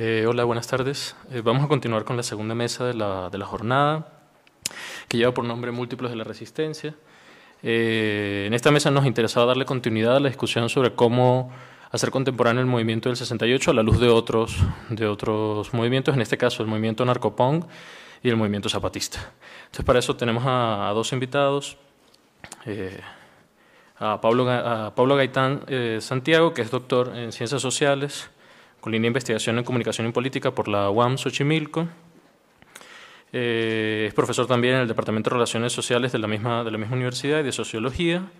Hola, buenas tardes. Vamos a continuar con la segunda mesa de la jornada, que lleva por nombre Múltiplos de la Resistencia. En esta mesa nos interesaba darle continuidad a la discusión sobre cómo hacer contemporáneo el movimiento del 68 a la luz de otros movimientos, en este caso el movimiento narcopunk y el movimiento zapatista. Entonces, para eso tenemos a dos invitados, a Pablo Gaitán Santiago, que es doctor en Ciencias Sociales, con línea de investigación en Comunicación y Política por la UAM Xochimilco. Es profesor también en el Departamento de Relaciones Sociales de la misma universidad y de Sociología.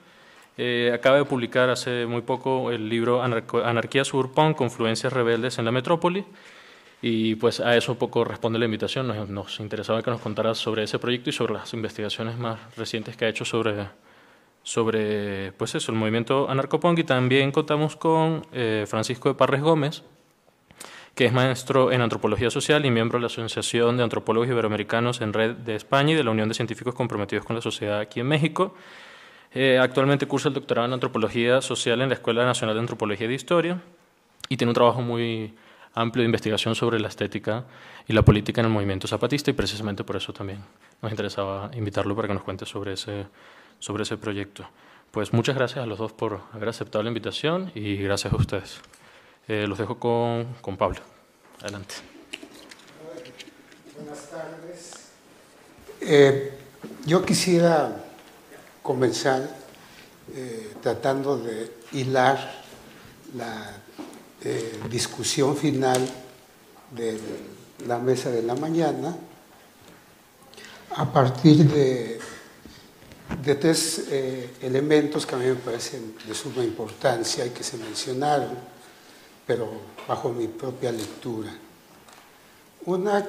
Acaba de publicar hace muy poco el libro Anarquía Suburpunk, Confluencias Rebeldes en la Metrópoli, y pues a eso un poco responde la invitación. Nos interesaba que nos contaras sobre ese proyecto y sobre las investigaciones más recientes que ha hecho sobre pues eso, el movimiento anarcopunk. Y también contamos con Francisco de Parres Gómez, que es maestro en Antropología Social y miembro de la Asociación de Antropólogos Iberoamericanos en Red de España y de la Unión de Científicos Comprometidos con la Sociedad aquí en México. Actualmente cursa el doctorado en Antropología Social en la Escuela Nacional de Antropología y de Historia y tiene un trabajo muy amplio de investigación sobre la estética y la política en el movimiento zapatista, y precisamente por eso también nos interesaba invitarlo para que nos cuente sobre ese proyecto. Pues muchas gracias a los dos por haber aceptado la invitación y gracias a ustedes. Los dejo con Pablo. Adelante. Buenas tardes. Yo quisiera comenzar tratando de hilar la discusión final de la mesa de la mañana a partir de tres elementos que a mí me parecen de suma importancia y que se mencionaron, pero bajo mi propia lectura. Una,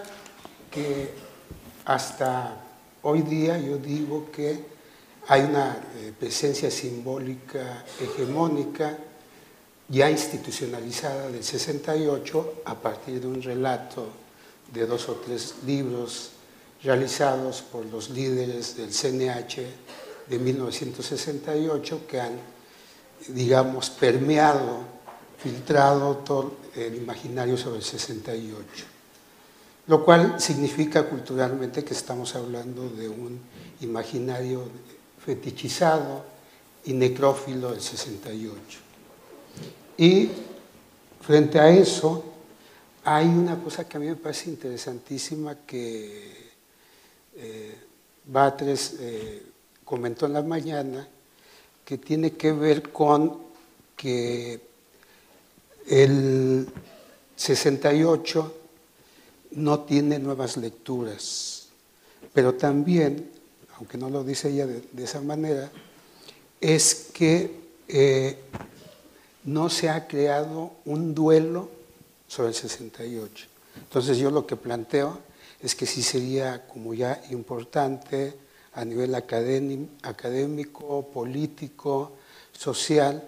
que hasta hoy día yo digo que hay una presencia simbólica hegemónica ya institucionalizada del 68 a partir de un relato de 2 o 3 libros realizados por los líderes del CNH de 1968 que han, digamos, permeado, filtrado todo el imaginario sobre el 68, lo cual significa culturalmente que estamos hablando de un imaginario fetichizado y necrófilo del 68. Y frente a eso hay una cosa que a mí me parece interesantísima que Batres comentó en la mañana, que tiene que ver con que el 68 no tiene nuevas lecturas, pero también, aunque no lo dice ella de esa manera, es que no se ha creado un duelo sobre el 68. Entonces yo lo que planteo es que sí sería como ya importante a nivel académico, político, social,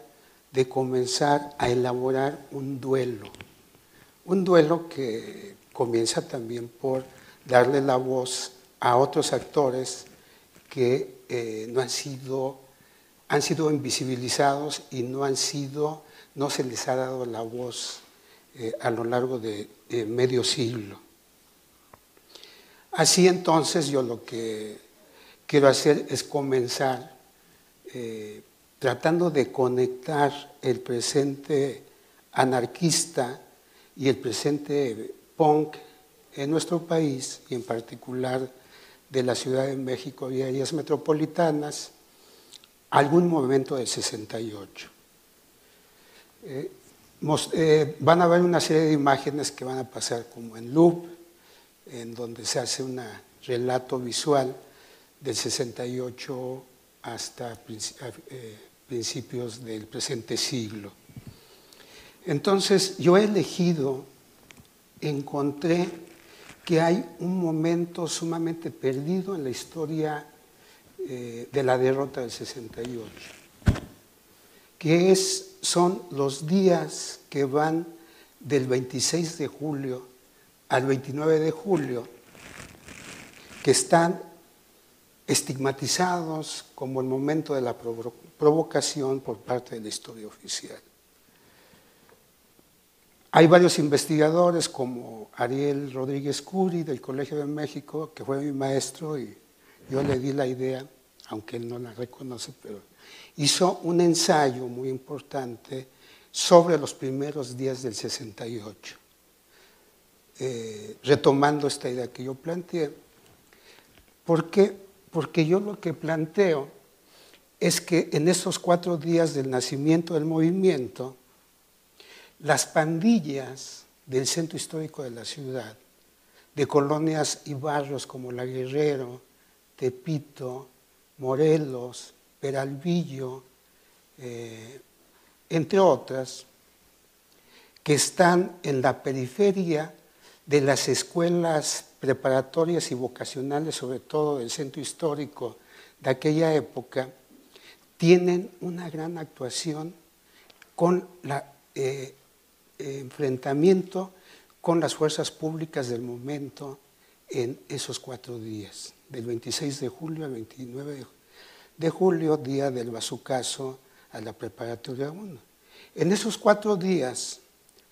de comenzar a elaborar un duelo que comienza también por darle la voz a otros actores que han sido invisibilizados y no se les ha dado la voz a lo largo de medio siglo. Así entonces yo lo que quiero hacer es comenzar tratando de conectar el presente anarquista y el presente punk en nuestro país, y en particular de la Ciudad de México y áreas metropolitanas, algún momento del 68. Van a haber una serie de imágenes que van a pasar como en loop, en donde se hace un relato visual del 68 hasta principios del presente siglo. Entonces, yo he encontré que hay un momento sumamente perdido en la historia de la derrota del 68, que son los días que van del 26 de julio al 29 de julio, que están estigmatizados como el momento de la provocación por parte de la historia oficial. Hay varios investigadores como Ariel Rodríguez Curi del Colegio de México, que fue mi maestro y yo le di la idea, aunque él no la reconoce, pero hizo un ensayo muy importante sobre los primeros días del 68, retomando esta idea que yo planteé. ¿Por qué? Porque yo lo que planteo es que en esos 4 días del nacimiento del movimiento, las pandillas del centro histórico de la ciudad, de colonias y barrios como La Guerrero, Tepito, Morelos, Peralvillo, entre otras, que están en la periferia de las escuelas preparatorias y vocacionales, sobre todo del centro histórico de aquella época, tienen una gran actuación con el enfrentamiento con las fuerzas públicas del momento en esos 4 días, del 26 de julio al 29 de julio, día del bazucazo a la preparatoria 1. En esos 4 días,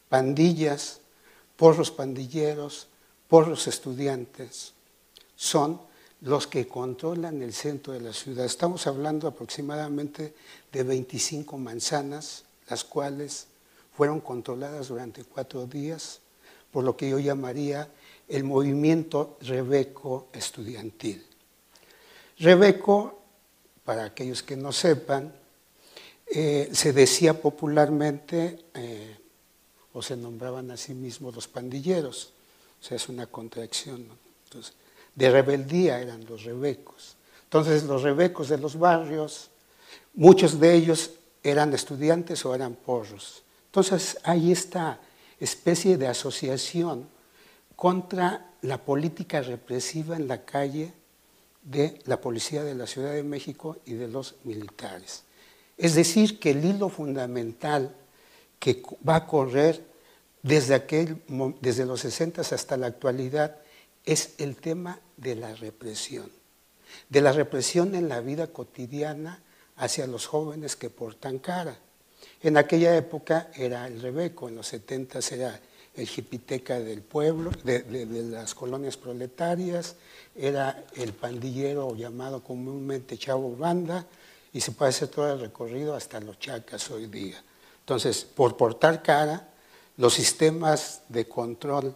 pandillas, porros pandilleros, porros estudiantes, son los que controlan el centro de la ciudad. Estamos hablando aproximadamente de 25 manzanas, las cuales fueron controladas durante 4 días por lo que yo llamaría el movimiento Rebeco estudiantil. Rebeco, para aquellos que no sepan, se decía popularmente, o se nombraban a sí mismos los pandilleros, o sea, es una contracción, ¿no? Entonces, de rebeldía eran los rebecos. Entonces, los rebecos de los barrios, muchos de ellos eran estudiantes o eran porros. Entonces, hay esta especie de asociación contra la política represiva en la calle de la policía de la Ciudad de México y de los militares. Es decir, que el hilo fundamental que va a correr desde los 60 hasta la actualidad es el tema de la represión en la vida cotidiana hacia los jóvenes que portan cara. En aquella época era el rebeco, en los 70 era el jipiteca del pueblo, de las colonias proletarias, era el pandillero llamado comúnmente chavo banda, y se puede hacer todo el recorrido hasta los chacas hoy día. Entonces, por portar cara, los sistemas de control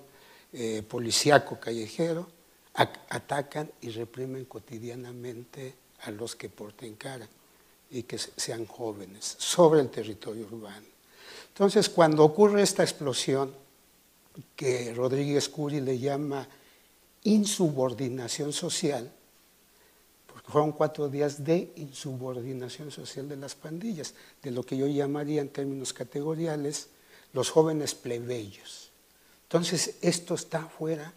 policíaco callejero atacan y reprimen cotidianamente a los que porten cara y que sean jóvenes sobre el territorio urbano. Entonces, cuando ocurre esta explosión, que Rodríguez Curi le llama insubordinación social, porque fueron 4 días de insubordinación social de las pandillas, de lo que yo llamaría en términos categoriales los jóvenes plebeyos. Entonces, esto está fuera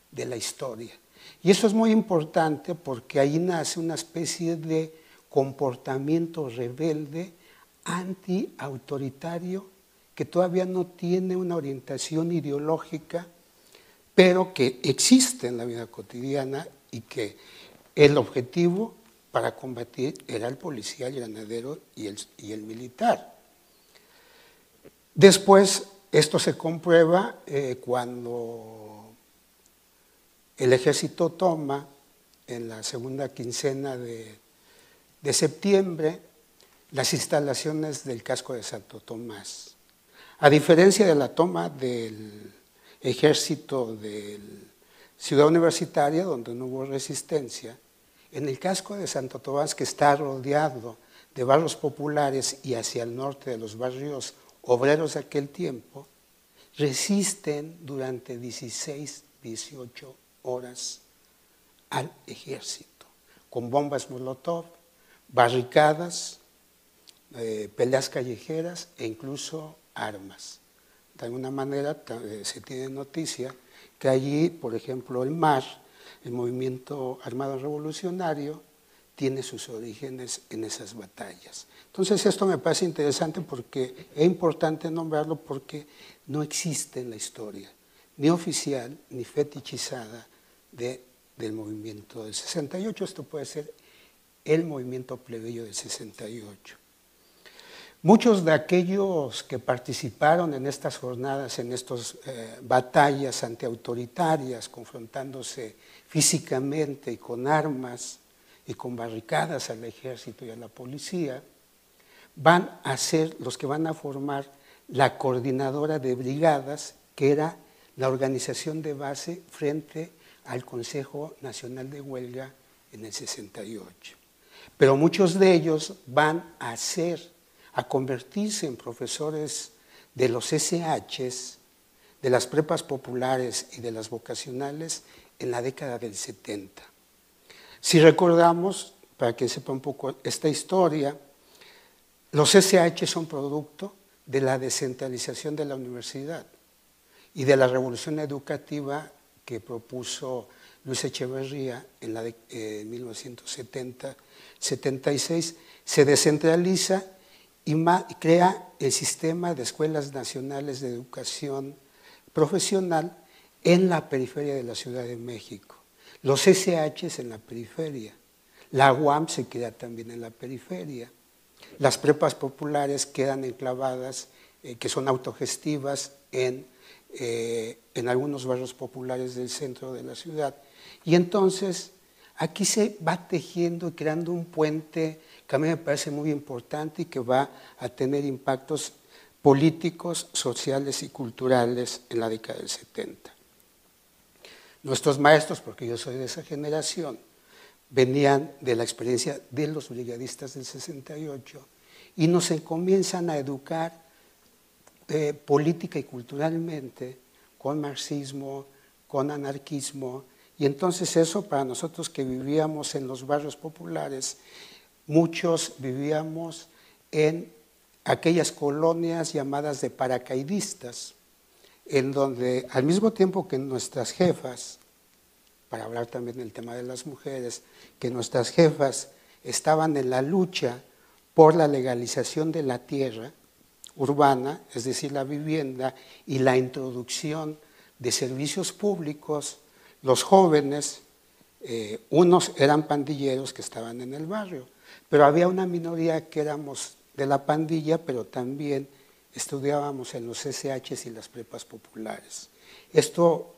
de la historia. Y eso es muy importante porque ahí nace una especie de comportamiento rebelde, anti-autoritario, que todavía no tiene una orientación ideológica, pero que existe en la vida cotidiana y que el objetivo para combatir era el policía, el granadero y el militar. Después, esto se comprueba cuando el ejército toma en la segunda quincena de septiembre las instalaciones del casco de Santo Tomás. A diferencia de la toma del ejército de Ciudad Universitaria, donde no hubo resistencia, en el casco de Santo Tomás, que está rodeado de barrios populares y hacia el norte de los barrios obreros de aquel tiempo, resisten durante 16, 18 horas al ejército, con bombas Molotov, barricadas, peleas callejeras e incluso armas. De alguna manera se tiene noticia que allí, por ejemplo, el MAR, el Movimiento Armado Revolucionario, tiene sus orígenes en esas batallas. Entonces esto me parece interesante porque es importante nombrarlo porque no existe en la historia, ni oficial ni fetichizada del movimiento del 68. Esto puede ser el movimiento plebeyo del 68. Muchos de aquellos que participaron en estas jornadas, en estas batallas antiautoritarias, confrontándose físicamente y con armas y con barricadas al ejército y a la policía, van a ser los que van a formar la coordinadora de brigadas, que era la organización de base frente al Consejo Nacional de Huelga en el 68. Pero muchos de ellos van a convertirse en profesores de los SHs, de las prepas populares y de las vocacionales en la década del 70. Si recordamos, para que sepa un poco esta historia, los SH son producto de la descentralización de la universidad y de la revolución educativa que propuso Luis Echeverría en 1970-76. Se descentraliza y crea el sistema de escuelas nacionales de educación profesional en la periferia de la Ciudad de México. Los SHs en la periferia. La UAM se queda también en la periferia. Las prepas populares quedan enclavadas, que son autogestivas en algunos barrios populares del centro de la ciudad. Y entonces aquí se va tejiendo y creando un puente que a mí me parece muy importante y que va a tener impactos políticos, sociales y culturales en la década del 70. Nuestros maestros, porque yo soy de esa generación, venían de la experiencia de los brigadistas del 68 y nos comienzan a educar política y culturalmente con marxismo, con anarquismo, y entonces eso para nosotros que vivíamos en los barrios populares, muchos vivíamos en aquellas colonias llamadas de paracaidistas, en donde al mismo tiempo que nuestras jefas, para hablar también del tema de las mujeres, que nuestras jefas estaban en la lucha por la legalización de la tierra urbana, es decir, la vivienda y la introducción de servicios públicos, los jóvenes, unos eran pandilleros que estaban en el barrio, pero había una minoría que éramos de la pandilla, pero también estudiábamos en los SHs y las prepas populares. Esto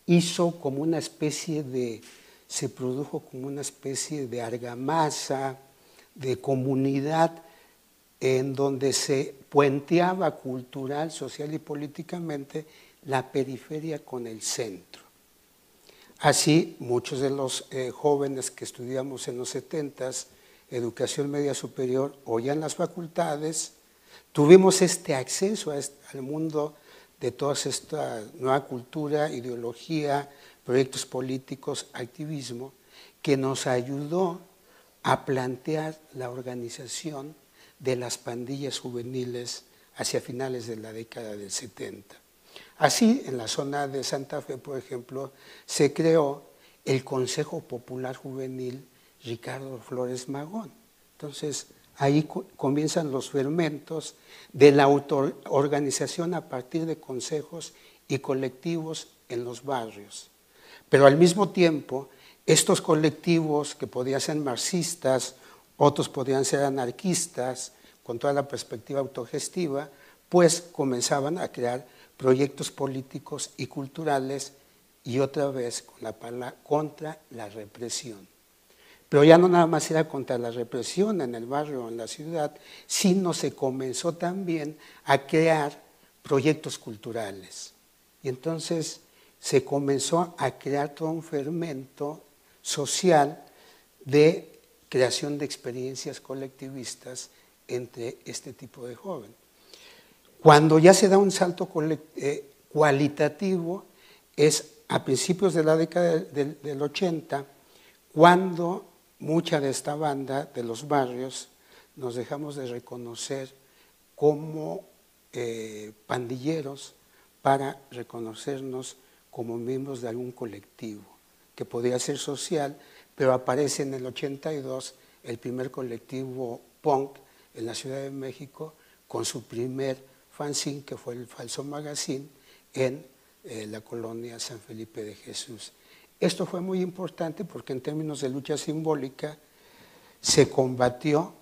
hizo como una especie de, se produjo como una especie de argamasa, de comunidad en donde se puenteaba cultural, social y políticamente la periferia con el centro. Así, muchos de los jóvenes que estudiamos en los 70s, educación media superior o ya en las facultades, tuvimos este acceso al mundo de toda esta nueva cultura, ideología, proyectos políticos, activismo, que nos ayudó a plantear la organización de las pandillas juveniles hacia finales de la década del 70. Así, en la zona de Santa Fe, por ejemplo, se creó el Consejo Popular Juvenil Ricardo Flores Magón. Entonces, ahí comienzan los fermentos de la autoorganización a partir de consejos y colectivos en los barrios. Pero al mismo tiempo, estos colectivos que podían ser marxistas, otros podían ser anarquistas, con toda la perspectiva autogestiva, pues comenzaban a crear proyectos políticos y culturales y otra vez con la palabra contra la represión. Pero ya no nada más era contra la represión en el barrio o en la ciudad, sino se comenzó también a crear proyectos culturales. Y entonces se comenzó a crear todo un fermento social de creación de experiencias colectivistas entre este tipo de joven. Cuando ya se da un salto cualitativo es a principios de la década del 80, cuando mucha de esta banda de los barrios nos dejamos de reconocer como pandilleros para reconocernos como miembros de algún colectivo, que podía ser social, pero aparece en el 82 el primer colectivo punk en la Ciudad de México con su primer fanzine, que fue el Falso Magazine, en la colonia San Felipe de Jesús. Esto fue muy importante porque en términos de lucha simbólica se combatió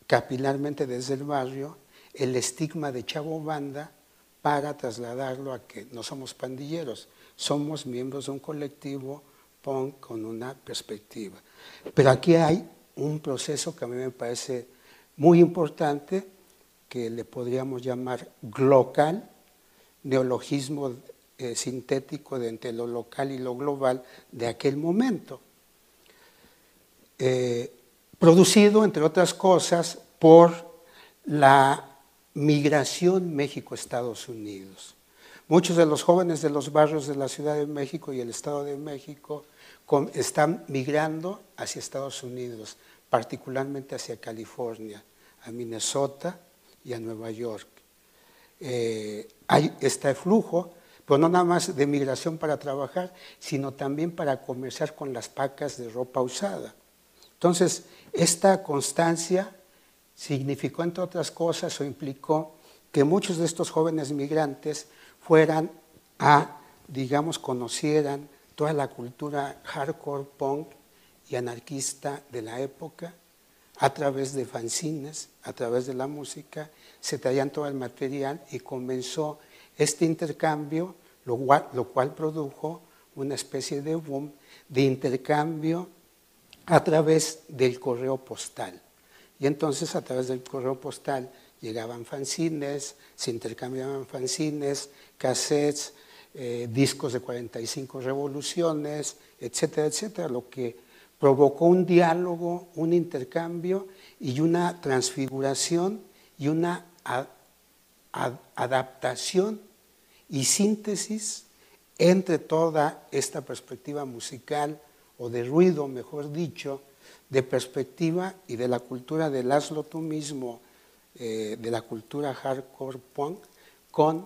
capilarmente desde el barrio el estigma de chavo banda para trasladarlo a que no somos pandilleros, somos miembros de un colectivo punk con una perspectiva. Pero aquí hay un proceso que a mí me parece muy importante, que le podríamos llamar glocal, neologismo sintético de entre lo local y lo global de aquel momento. Producido, entre otras cosas, por la migración México-Estados Unidos. Muchos de los jóvenes de los barrios de la Ciudad de México y el Estado de México están migrando hacia Estados Unidos, particularmente hacia California, a Minnesota y a Nueva York. Hay este flujo, pero no nada más de migración para trabajar, sino también para comerciar con las pacas de ropa usada. Entonces, esta constancia significó, entre otras cosas, o implicó que muchos de estos jóvenes migrantes fueran digamos, conocieran toda la cultura hardcore, punk y anarquista de la época, a través de fanzines, a través de la música, se traían todo el material y comenzó este intercambio, lo cual produjo una especie de boom de intercambio a través del correo postal. Y entonces a través del correo postal llegaban fanzines, se intercambiaban fanzines, cassettes, discos de 45 revoluciones, etcétera, etcétera, lo que provocó un diálogo, un intercambio y una transfiguración y una adaptación y síntesis entre toda esta perspectiva musical o de ruido, mejor dicho, de perspectiva y de la cultura del hazlo tú mismo, de la cultura hardcore punk, con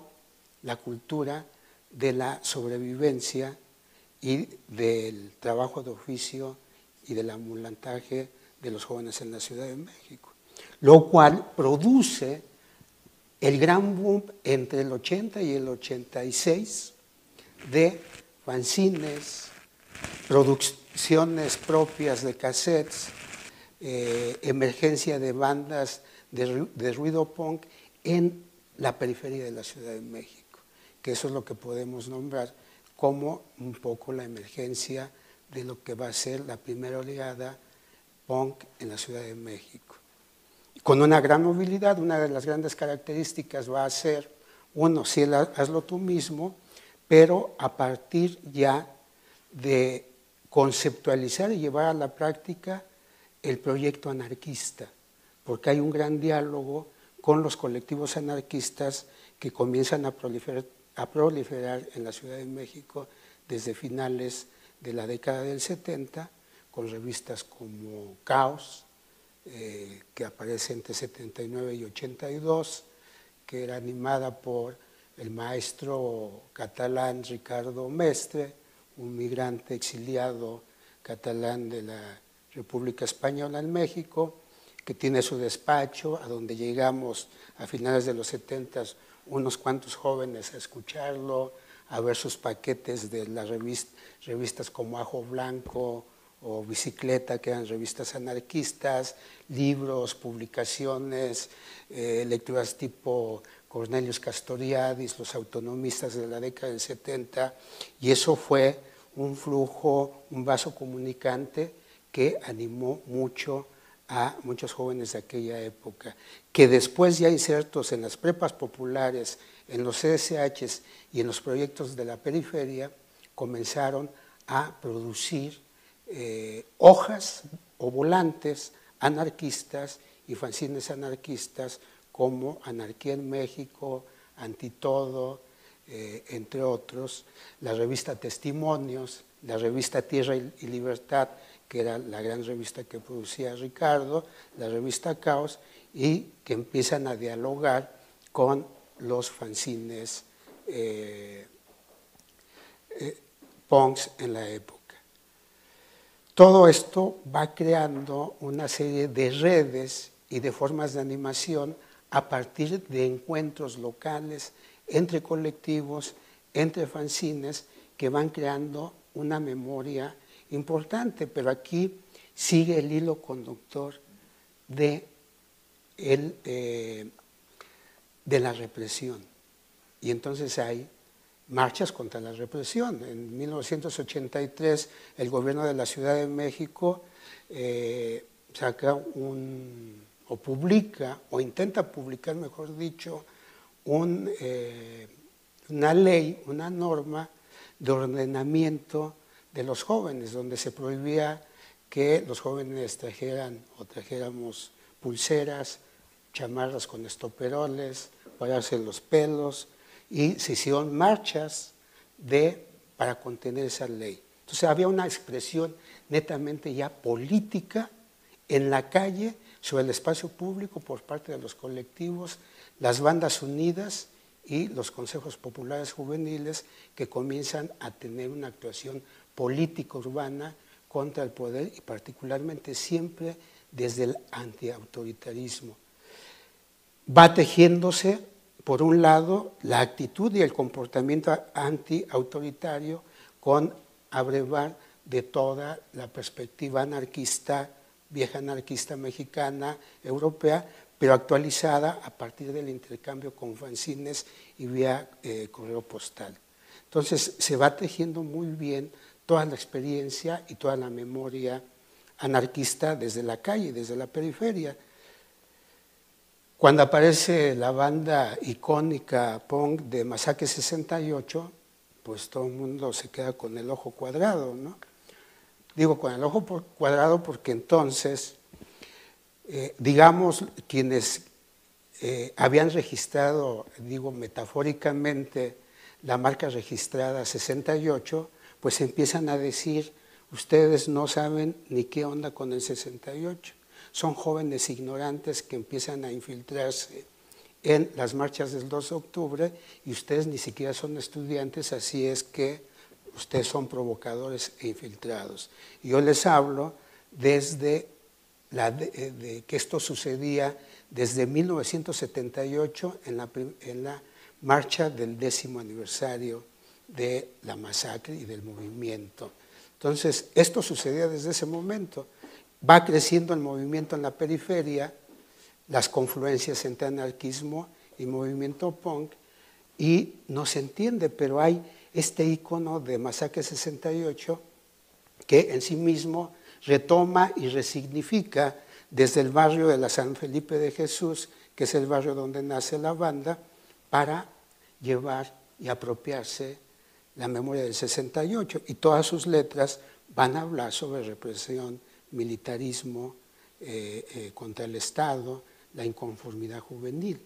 la cultura de la sobrevivencia y del trabajo de oficio y del ambulantaje de los jóvenes en la Ciudad de México, lo cual produce el gran boom entre el 80 y el 86 de fanzines, producciones propias de cassettes, emergencia de bandas de ruido punk en la periferia de la Ciudad de México, que eso es lo que podemos nombrar como un poco la emergencia de lo que va a ser la primera oleada punk en la Ciudad de México. Con una gran movilidad, una de las grandes características va a ser, uno, sí, hazlo tú mismo, pero a partir ya de conceptualizar y llevar a la práctica el proyecto anarquista, porque hay un gran diálogo con los colectivos anarquistas que comienzan a proliferar en la Ciudad de México desde finales de la década del 70, con revistas como Caos, que aparece entre 79 y 82, que era animada por el maestro catalán Ricardo Mestre, un migrante exiliado catalán de la República Española en México, que tiene su despacho, a donde llegamos a finales de los 70 unos cuantos jóvenes a escucharlo, a ver sus paquetes de las revistas como Ajo Blanco o Bicicleta, que eran revistas anarquistas, libros, publicaciones, lecturas tipo Cornelius Castoriadis, los autonomistas de la década del 70, y eso fue un flujo, un vaso comunicante que animó mucho a muchos jóvenes de aquella época, que después ya insertos en las prepas populares, en los CSHs y en los proyectos de la periferia, comenzaron a producir hojas o volantes anarquistas y fanzines anarquistas como Anarquía en México, Antitodo, entre otros, la revista Testimonios, la revista Tierra y Libertad, que era la gran revista que producía Ricardo, la revista Caos, y que empiezan a dialogar con los fanzines punks en la época. Todo esto va creando una serie de redes y de formas de animación a partir de encuentros locales entre colectivos, entre fanzines, que van creando una memoria importante, pero aquí sigue el hilo conductor de de la represión. Y entonces hay marchas contra la represión. En 1983 el gobierno de la Ciudad de México saca o publica, o intenta publicar, mejor dicho, una ley, una norma de ordenamiento de los jóvenes, donde se prohibía que los jóvenes trajéramos pulseras, chamarras con estoperoles, pararse los pelos, y se hicieron marchas para contener esa ley. Entonces había una expresión netamente ya política en la calle, sobre el espacio público por parte de los colectivos, las bandas unidas y los consejos populares juveniles, que comienzan a tener una actuación política urbana contra el poder, y particularmente siempre desde el antiautoritarismo. Va tejiéndose, por un lado, la actitud y el comportamiento antiautoritario con abrevar de toda la perspectiva anarquista, vieja anarquista mexicana, europea, pero actualizada a partir del intercambio con fanzines y vía correo postal. Entonces se va tejiendo muy bien toda la experiencia y toda la memoria anarquista desde la calle, desde la periferia. Cuando aparece la banda icónica punk de Masacre 68, pues todo el mundo se queda con el ojo cuadrado, ¿no? Digo con el ojo cuadrado porque entonces, digamos, quienes habían registrado, digo metafóricamente, la marca registrada 68, pues empiezan a decir, ustedes no saben ni qué onda con el 68. Son jóvenes ignorantes que empiezan a infiltrarse en las marchas del 2 de octubre y ustedes ni siquiera son estudiantes, así es que ustedes son provocadores e infiltrados. Y yo les hablo desde de que esto sucedía desde 1978 en la marcha del 10º aniversario de la masacre y del movimiento. Entonces, esto sucedía desde ese momento. Va creciendo el movimiento en la periferia, las confluencias entre anarquismo y movimiento punk, y no se entiende, pero hay este icono de Masacre 68 que en sí mismo retoma y resignifica desde el barrio de la San Felipe de Jesús, que es el barrio donde nace la banda, para llevar y apropiarse la memoria del 68, y todas sus letras van a hablar sobre represión, militarismo, contra el Estado, la inconformidad juvenil.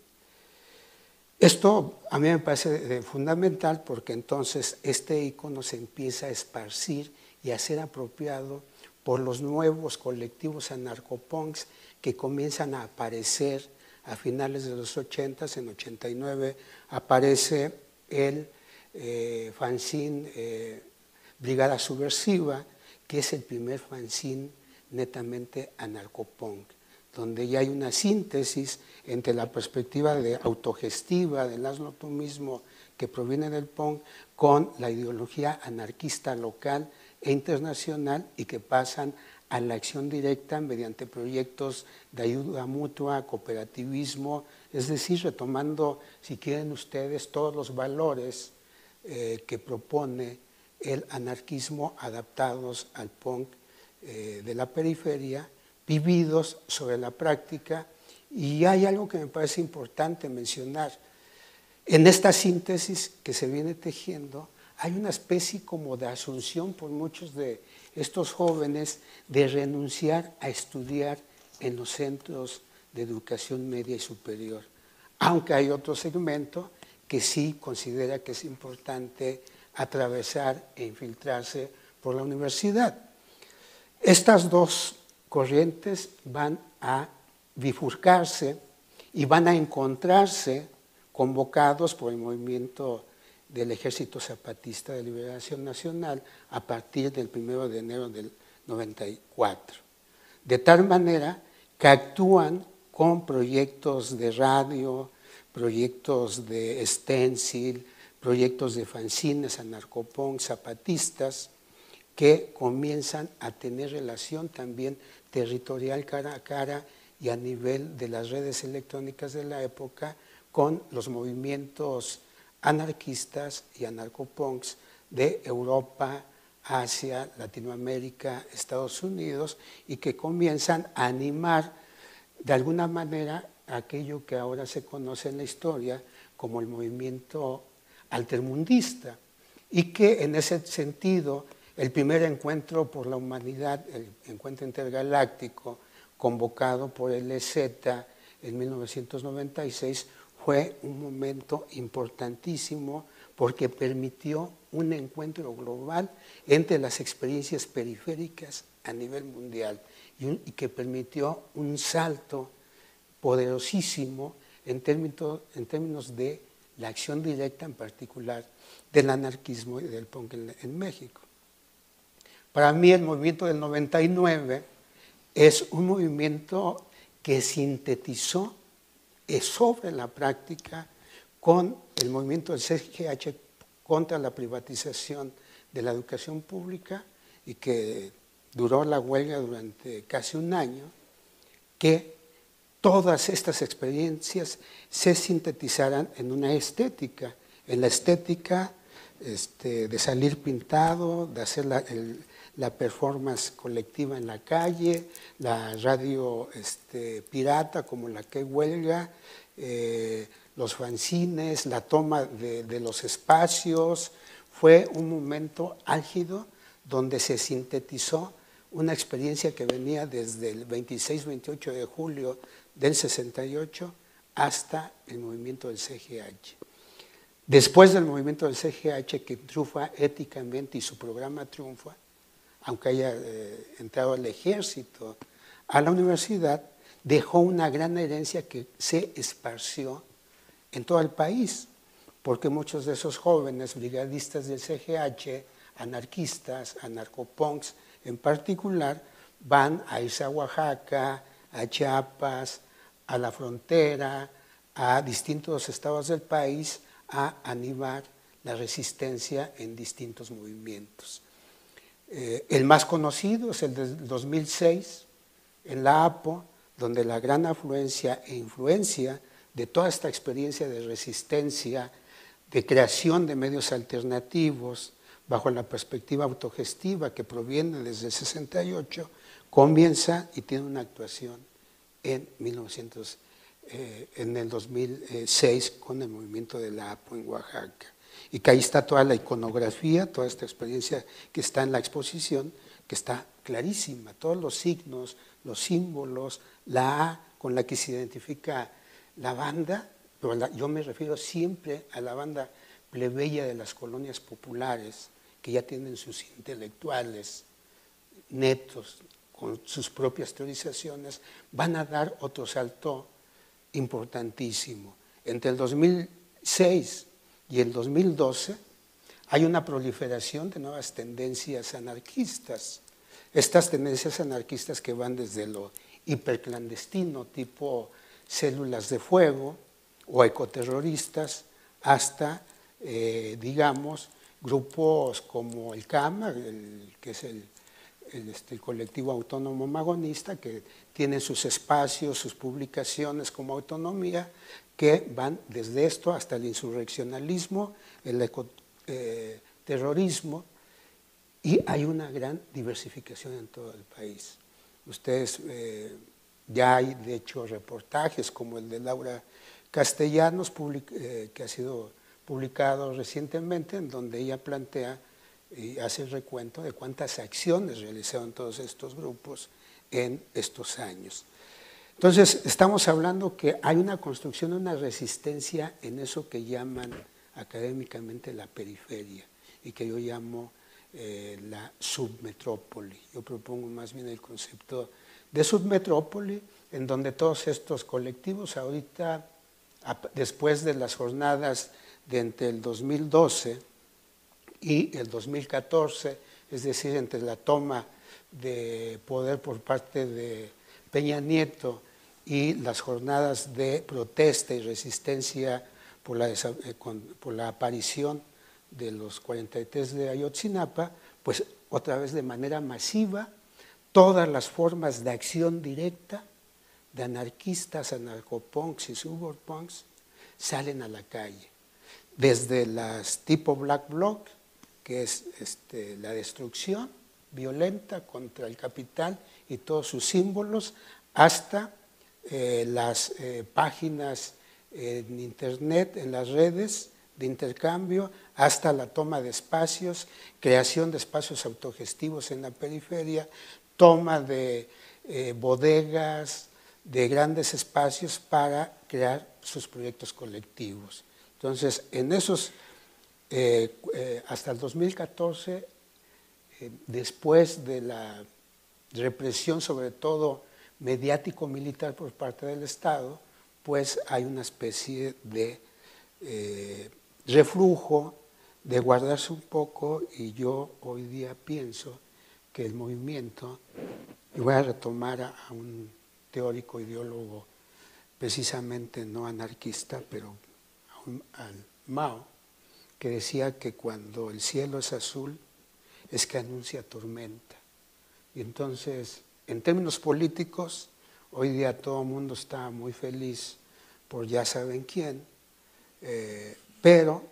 Esto a mí me parece fundamental porque entonces este icono se empieza a esparcir y a ser apropiado por los nuevos colectivos anarcopunks que comienzan a aparecer a finales de los 80, en 89 aparece el fanzine Brigada Subversiva, que es el primer fanzine netamente anarcopunk, donde ya hay una síntesis entre la perspectiva de autogestiva, del hazlo tú mismo, que proviene del punk, con la ideología anarquista local e internacional, y que pasan a la acción directa mediante proyectos de ayuda mutua, cooperativismo, es decir, retomando, si quieren ustedes, todos los valores que propone el anarquismo adaptados al punk de la periferia, vividos sobre la práctica. Y hay algo que me parece importante mencionar. En esta síntesis que se viene tejiendo, hay una especie como de asunción por muchos de estos jóvenes de renunciar a estudiar en los centros de educación media y superior, aunque hay otro segmento que sí considera que es importante atravesar e infiltrarse por la universidad. Estas dos corrientes van a bifurcarse y van a encontrarse convocados por el movimiento del Ejército Zapatista de Liberación Nacional a partir del 1 de enero del 94. De tal manera que actúan con proyectos de radio, proyectos de stencil, proyectos de fanzines, anarcopunk, zapatistas, que comienzan a tener relación también territorial cara a cara y a nivel de las redes electrónicas de la época con los movimientos anarquistas y anarcopunks de Europa, Asia, Latinoamérica, Estados Unidos, y que comienzan a animar de alguna manera aquello que ahora se conoce en la historia como el movimiento altermundista, y que en ese sentido el primer encuentro por la humanidad, el encuentro intergaláctico convocado por el EZ en 1996, fue un momento importantísimo porque permitió un encuentro global entre las experiencias periféricas a nivel mundial y que permitió un salto poderosísimo en términos de la acción directa, en particular del anarquismo y del punk en México. Para mí el movimiento del 99 es un movimiento que sintetizó sobre la práctica con el movimiento del CGH contra la privatización de la educación pública y que duró la huelga durante casi un año, que todas estas experiencias se sintetizaran en una estética, en la estética de salir pintado, de hacer la performance colectiva en la calle, la radio pirata como la que huelga, los fanzines, la toma de los espacios. Fue un momento álgido donde se sintetizó una experiencia que venía desde el 26-28 de julio del 68 hasta el movimiento del CGH. Después del movimiento del CGH, que triunfa éticamente y su programa triunfa, aunque haya entrado al ejército, a la universidad, dejó una gran herencia que se esparció en todo el país, porque muchos de esos jóvenes brigadistas del CGH, anarquistas, anarcopunks en particular, van a irse a Oaxaca, a Chiapas, a la frontera, a distintos estados del país, a animar la resistencia en distintos movimientos. El más conocido es el del 2006, en la APO, donde la gran afluencia e influencia de toda esta experiencia de resistencia, de creación de medios alternativos, bajo la perspectiva autogestiva que proviene desde el 68, comienza y tiene una actuación en el 2006 con el movimiento de la APO en Oaxaca. Y que ahí está toda la iconografía, toda esta experiencia que está en la exposición, que está clarísima, todos los signos, los símbolos, la A con la que se identifica la banda, pero yo me refiero siempre a la banda plebeya de las colonias populares, que ya tienen sus intelectuales netos, con sus propias teorizaciones, van a dar otro salto importantísimo. Entre el 2006 y el 2012 hay una proliferación de nuevas tendencias anarquistas. Estas tendencias anarquistas que van desde lo hiperclandestino, tipo células de fuego o ecoterroristas, hasta, digamos, grupos como el CAMA, que es el colectivo autónomo magonista, que tiene sus espacios, sus publicaciones como autonomía, que van desde esto hasta el insurreccionalismo, el ecoterrorismo, y hay una gran diversificación en todo el país. Ustedes, ya hay de hecho reportajes como el de Laura Castellanos, que ha sido publicado recientemente, en donde ella plantea y hace el recuento de cuántas acciones realizaron todos estos grupos en estos años. Entonces, estamos hablando que hay una construcción, una resistencia en eso que llaman académicamente la periferia y que yo llamo la submetrópoli. Yo propongo más bien el concepto de submetrópoli, en donde todos estos colectivos ahorita, después de las jornadas de entre el 2012 y el 2014, es decir, entre la toma de poder por parte de Peña Nieto y las jornadas de protesta y resistencia por la aparición de los 43 de Ayotzinapa, pues otra vez de manera masiva, todas las formas de acción directa de anarquistas, anarcopunks y suburpunks salen a la calle. Desde las tipo Black Bloc, que es la destrucción violenta contra el capital y todos sus símbolos, hasta las páginas en internet, en las redes de intercambio, hasta la toma de espacios, creación de espacios autogestivos en la periferia, toma de bodegas, de grandes espacios para crear sus proyectos colectivos. Entonces, en esos, hasta el 2014, después de la represión, sobre todo mediático-militar por parte del Estado, pues hay una especie de reflujo, de guardarse un poco, y yo hoy día pienso que el movimiento, y voy a retomar a un teórico ideólogo precisamente no anarquista, pero al Mao, que decía que cuando el cielo es azul es que anuncia tormenta. Y entonces, en términos políticos, hoy día todo el mundo está muy feliz por ya saben quién, pero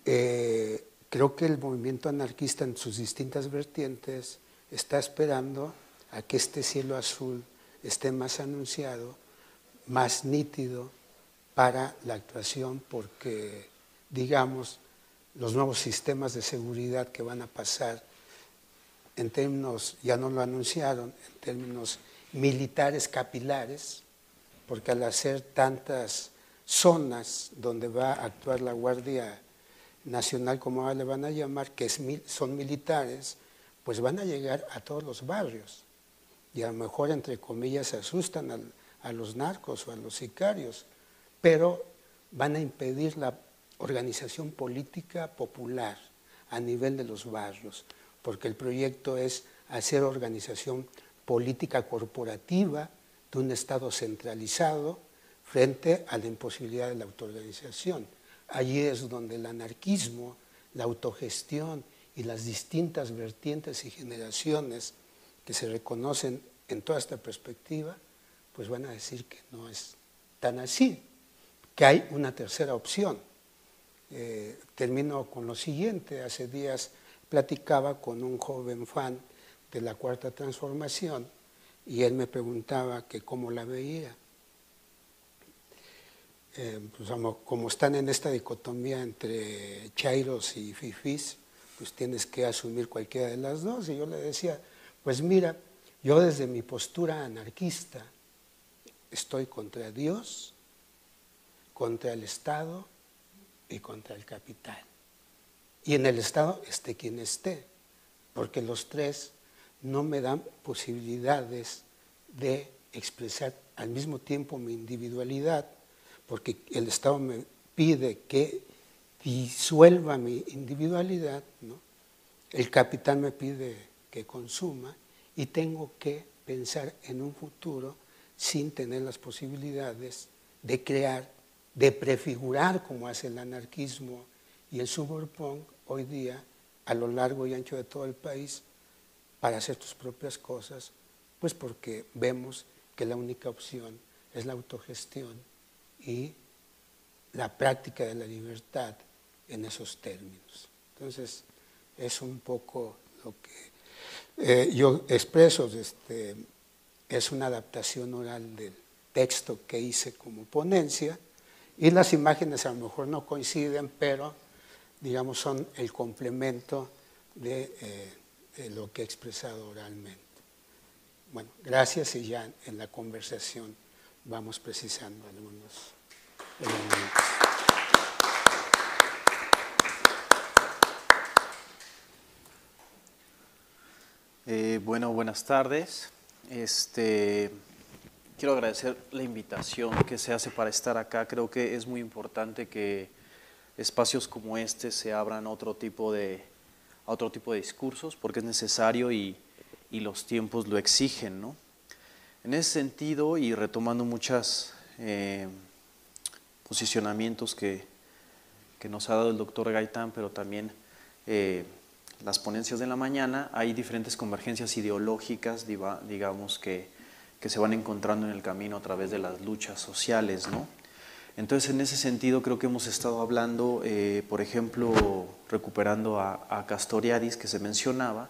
creo que el movimiento anarquista en sus distintas vertientes está esperando a que este cielo azul esté más anunciado, más nítido para la actuación, porque, digamos, los nuevos sistemas de seguridad que van a pasar, en términos, ya no lo anunciaron, en términos militares capilares, porque al hacer tantas zonas donde va a actuar la Guardia Nacional, como ahora le van a llamar, que son militares, pues van a llegar a todos los barrios. Y a lo mejor, entre comillas, se asustan a los narcos o a los sicarios, pero van a impedir la organización política popular a nivel de los barrios, porque el proyecto es hacer organización política corporativa de un Estado centralizado frente a la imposibilidad de la autoorganización. Allí es donde el anarquismo, la autogestión y las distintas vertientes y generaciones que se reconocen en toda esta perspectiva, pues van a decir que no es tan así, que hay una tercera opción. Termino con lo siguiente. Hace días platicaba con un joven fan de la Cuarta Transformación y él me preguntaba que cómo la veía. Pues como están en esta dicotomía entre chairos y fifís, pues tienes que asumir cualquiera de las dos. Y yo le decía, pues mira, yo desde mi postura anarquista estoy contra Dios, contra el Estado y contra el capital. Y en el Estado esté quien esté, porque los tres no me dan posibilidades de expresar al mismo tiempo mi individualidad, porque el Estado me pide que disuelva mi individualidad, ¿no? El capital me pide que consuma, y tengo que pensar en un futuro sin tener las posibilidades de crear, de prefigurar, como hace el anarquismo y el suburpunk hoy día a lo largo y ancho de todo el país, para hacer tus propias cosas, pues porque vemos que la única opción es la autogestión y la práctica de la libertad en esos términos. Entonces, es un poco lo que yo expreso. Es una adaptación oral del texto que hice como ponencia, y las imágenes a lo mejor no coinciden, pero digamos son el complemento de lo que he expresado oralmente. Bueno, gracias, y ya en la conversación vamos precisando algunos elementos. Bueno, buenas tardes. Quiero agradecer la invitación que se hace para estar acá. Creo que es muy importante que espacios como este se abran a otro tipo de discursos, porque es necesario y los tiempos lo exigen, ¿no? En ese sentido, y retomando muchos posicionamientos que nos ha dado el doctor Gaitán, pero también las ponencias de la mañana, hay diferentes convergencias ideológicas, digamos, que que se van encontrando en el camino a través de las luchas sociales, ¿no? Entonces, en ese sentido, creo que hemos estado hablando, por ejemplo, recuperando a Castoriadis, que se mencionaba,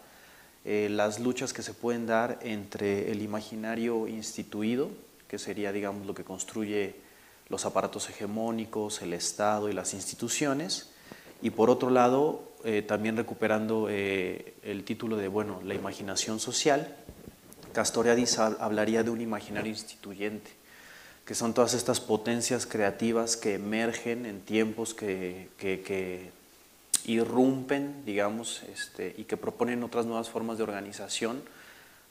las luchas que se pueden dar entre el imaginario instituido, que sería, digamos, lo que construye los aparatos hegemónicos, el Estado y las instituciones, y por otro lado, también recuperando el título de, bueno, la imaginación social. Castoriadis hablaría de un imaginario instituyente, que son todas estas potencias creativas que emergen en tiempos que irrumpen, digamos, y que proponen otras nuevas formas de organización,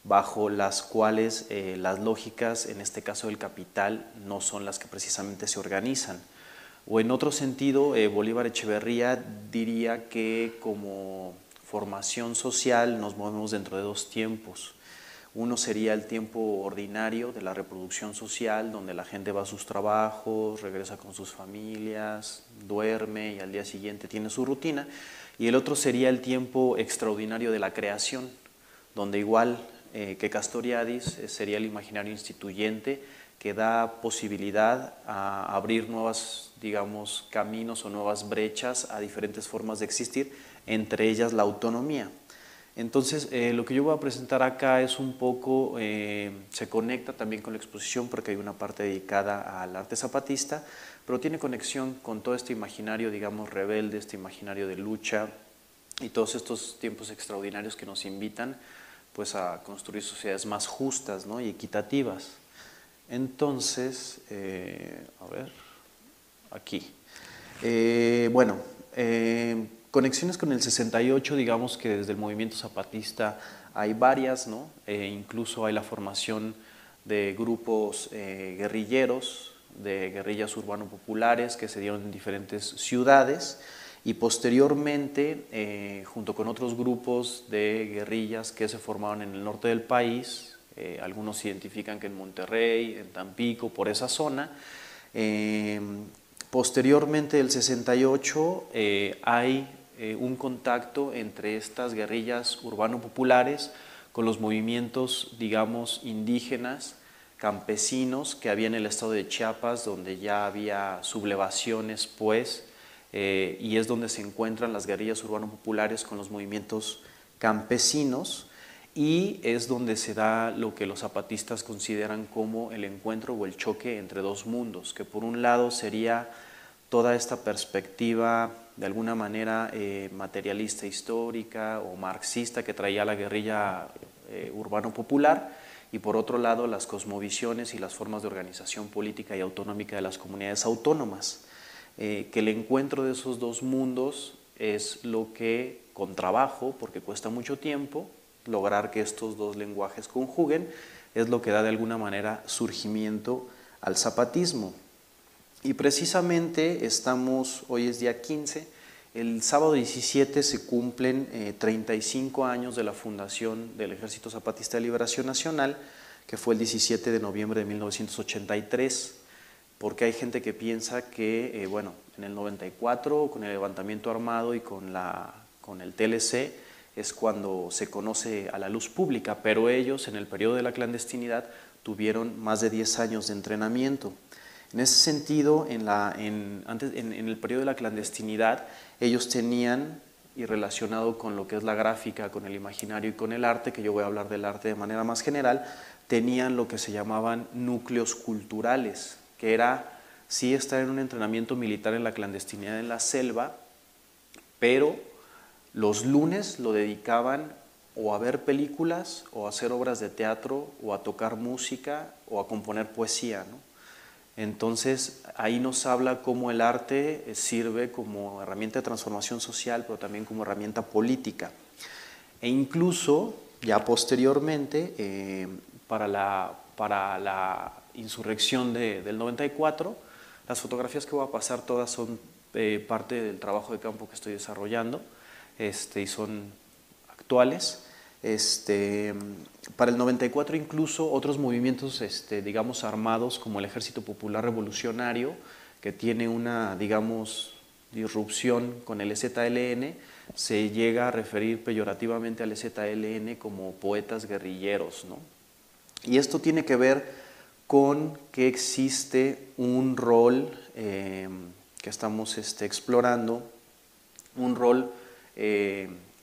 bajo las cuales las lógicas, en este caso del capital, no son las que precisamente se organizan. O en otro sentido, Bolívar Echeverría diría que como formación social nos movemos dentro de dos tiempos. Uno sería el tiempo ordinario de la reproducción social, donde la gente va a sus trabajos, regresa con sus familias, duerme y al día siguiente tiene su rutina. Y el otro sería el tiempo extraordinario de la creación, donde igual que Castoriadis sería el imaginario instituyente, que da posibilidad a abrir nuevos, digamos, caminos o nuevas brechas a diferentes formas de existir, entre ellas la autonomía. Entonces, lo que yo voy a presentar acá es un poco, se conecta también con la exposición porque hay una parte dedicada al arte zapatista, pero tiene conexión con todo este imaginario, digamos, rebelde, este imaginario de lucha y todos estos tiempos extraordinarios que nos invitan pues, a construir sociedades más justas, ¿no? Y equitativas. Entonces, a ver, aquí. Bueno, conexiones con el 68, digamos que desde el movimiento zapatista hay varias, ¿no? Incluso hay la formación de grupos guerrilleros, de guerrillas urbano-populares que se dieron en diferentes ciudades y posteriormente, junto con otros grupos de guerrillas que se formaron en el norte del país, algunos identifican que en Monterrey, en Tampico, por esa zona. Posteriormente, el 68, hay un contacto entre estas guerrillas urbano-populares con los movimientos, digamos, indígenas, campesinos que había en el estado de Chiapas, donde ya había sublevaciones, pues, y es donde se encuentran las guerrillas urbano-populares con los movimientos campesinos, y es donde se da lo que los zapatistas consideran como el encuentro o el choque entre dos mundos, que por un lado sería toda esta perspectiva de alguna manera materialista histórica o marxista que traía la guerrilla urbano-popular, y por otro lado las cosmovisiones y las formas de organización política y autonómica de las comunidades autónomas, que el encuentro de esos dos mundos es lo que, con trabajo, porque cuesta mucho tiempo, lograr que estos dos lenguajes conjuguen, es lo que da de alguna manera surgimiento al zapatismo. Y precisamente estamos, hoy es día 15, el sábado 17 se cumplen 35 años de la fundación del Ejército Zapatista de Liberación Nacional, que fue el 17 de noviembre de 1983, porque hay gente que piensa que, bueno, en el 94, con el levantamiento armado y con el TLC, es cuando se conoce a la luz pública, pero ellos en el periodo de la clandestinidad tuvieron más de 10 años de entrenamiento. En ese sentido, en el periodo de la clandestinidad, ellos tenían, y relacionado con lo que es la gráfica, con el imaginario y con el arte, que yo voy a hablar del arte de manera más general, tenían lo que se llamaban núcleos culturales, que era sí estar en un entrenamiento militar en la clandestinidad en la selva, pero los lunes lo dedicaban o a ver películas, o a hacer obras de teatro, o a tocar música, o a componer poesía, ¿no? Entonces, ahí nos habla cómo el arte sirve como herramienta de transformación social, pero también como herramienta política. E incluso, ya posteriormente, para la insurrección del 94, las fotografías que voy a pasar todas son parte del trabajo de campo que estoy desarrollando, y son actuales. Para el 94 incluso otros movimientos, digamos, armados como el Ejército Popular Revolucionario, que tiene una, digamos, disrupción con el EZLN, se llega a referir peyorativamente al EZLN como poetas guerrilleros, ¿no? Y esto tiene que ver con que existe un rol que estamos explorando, un rol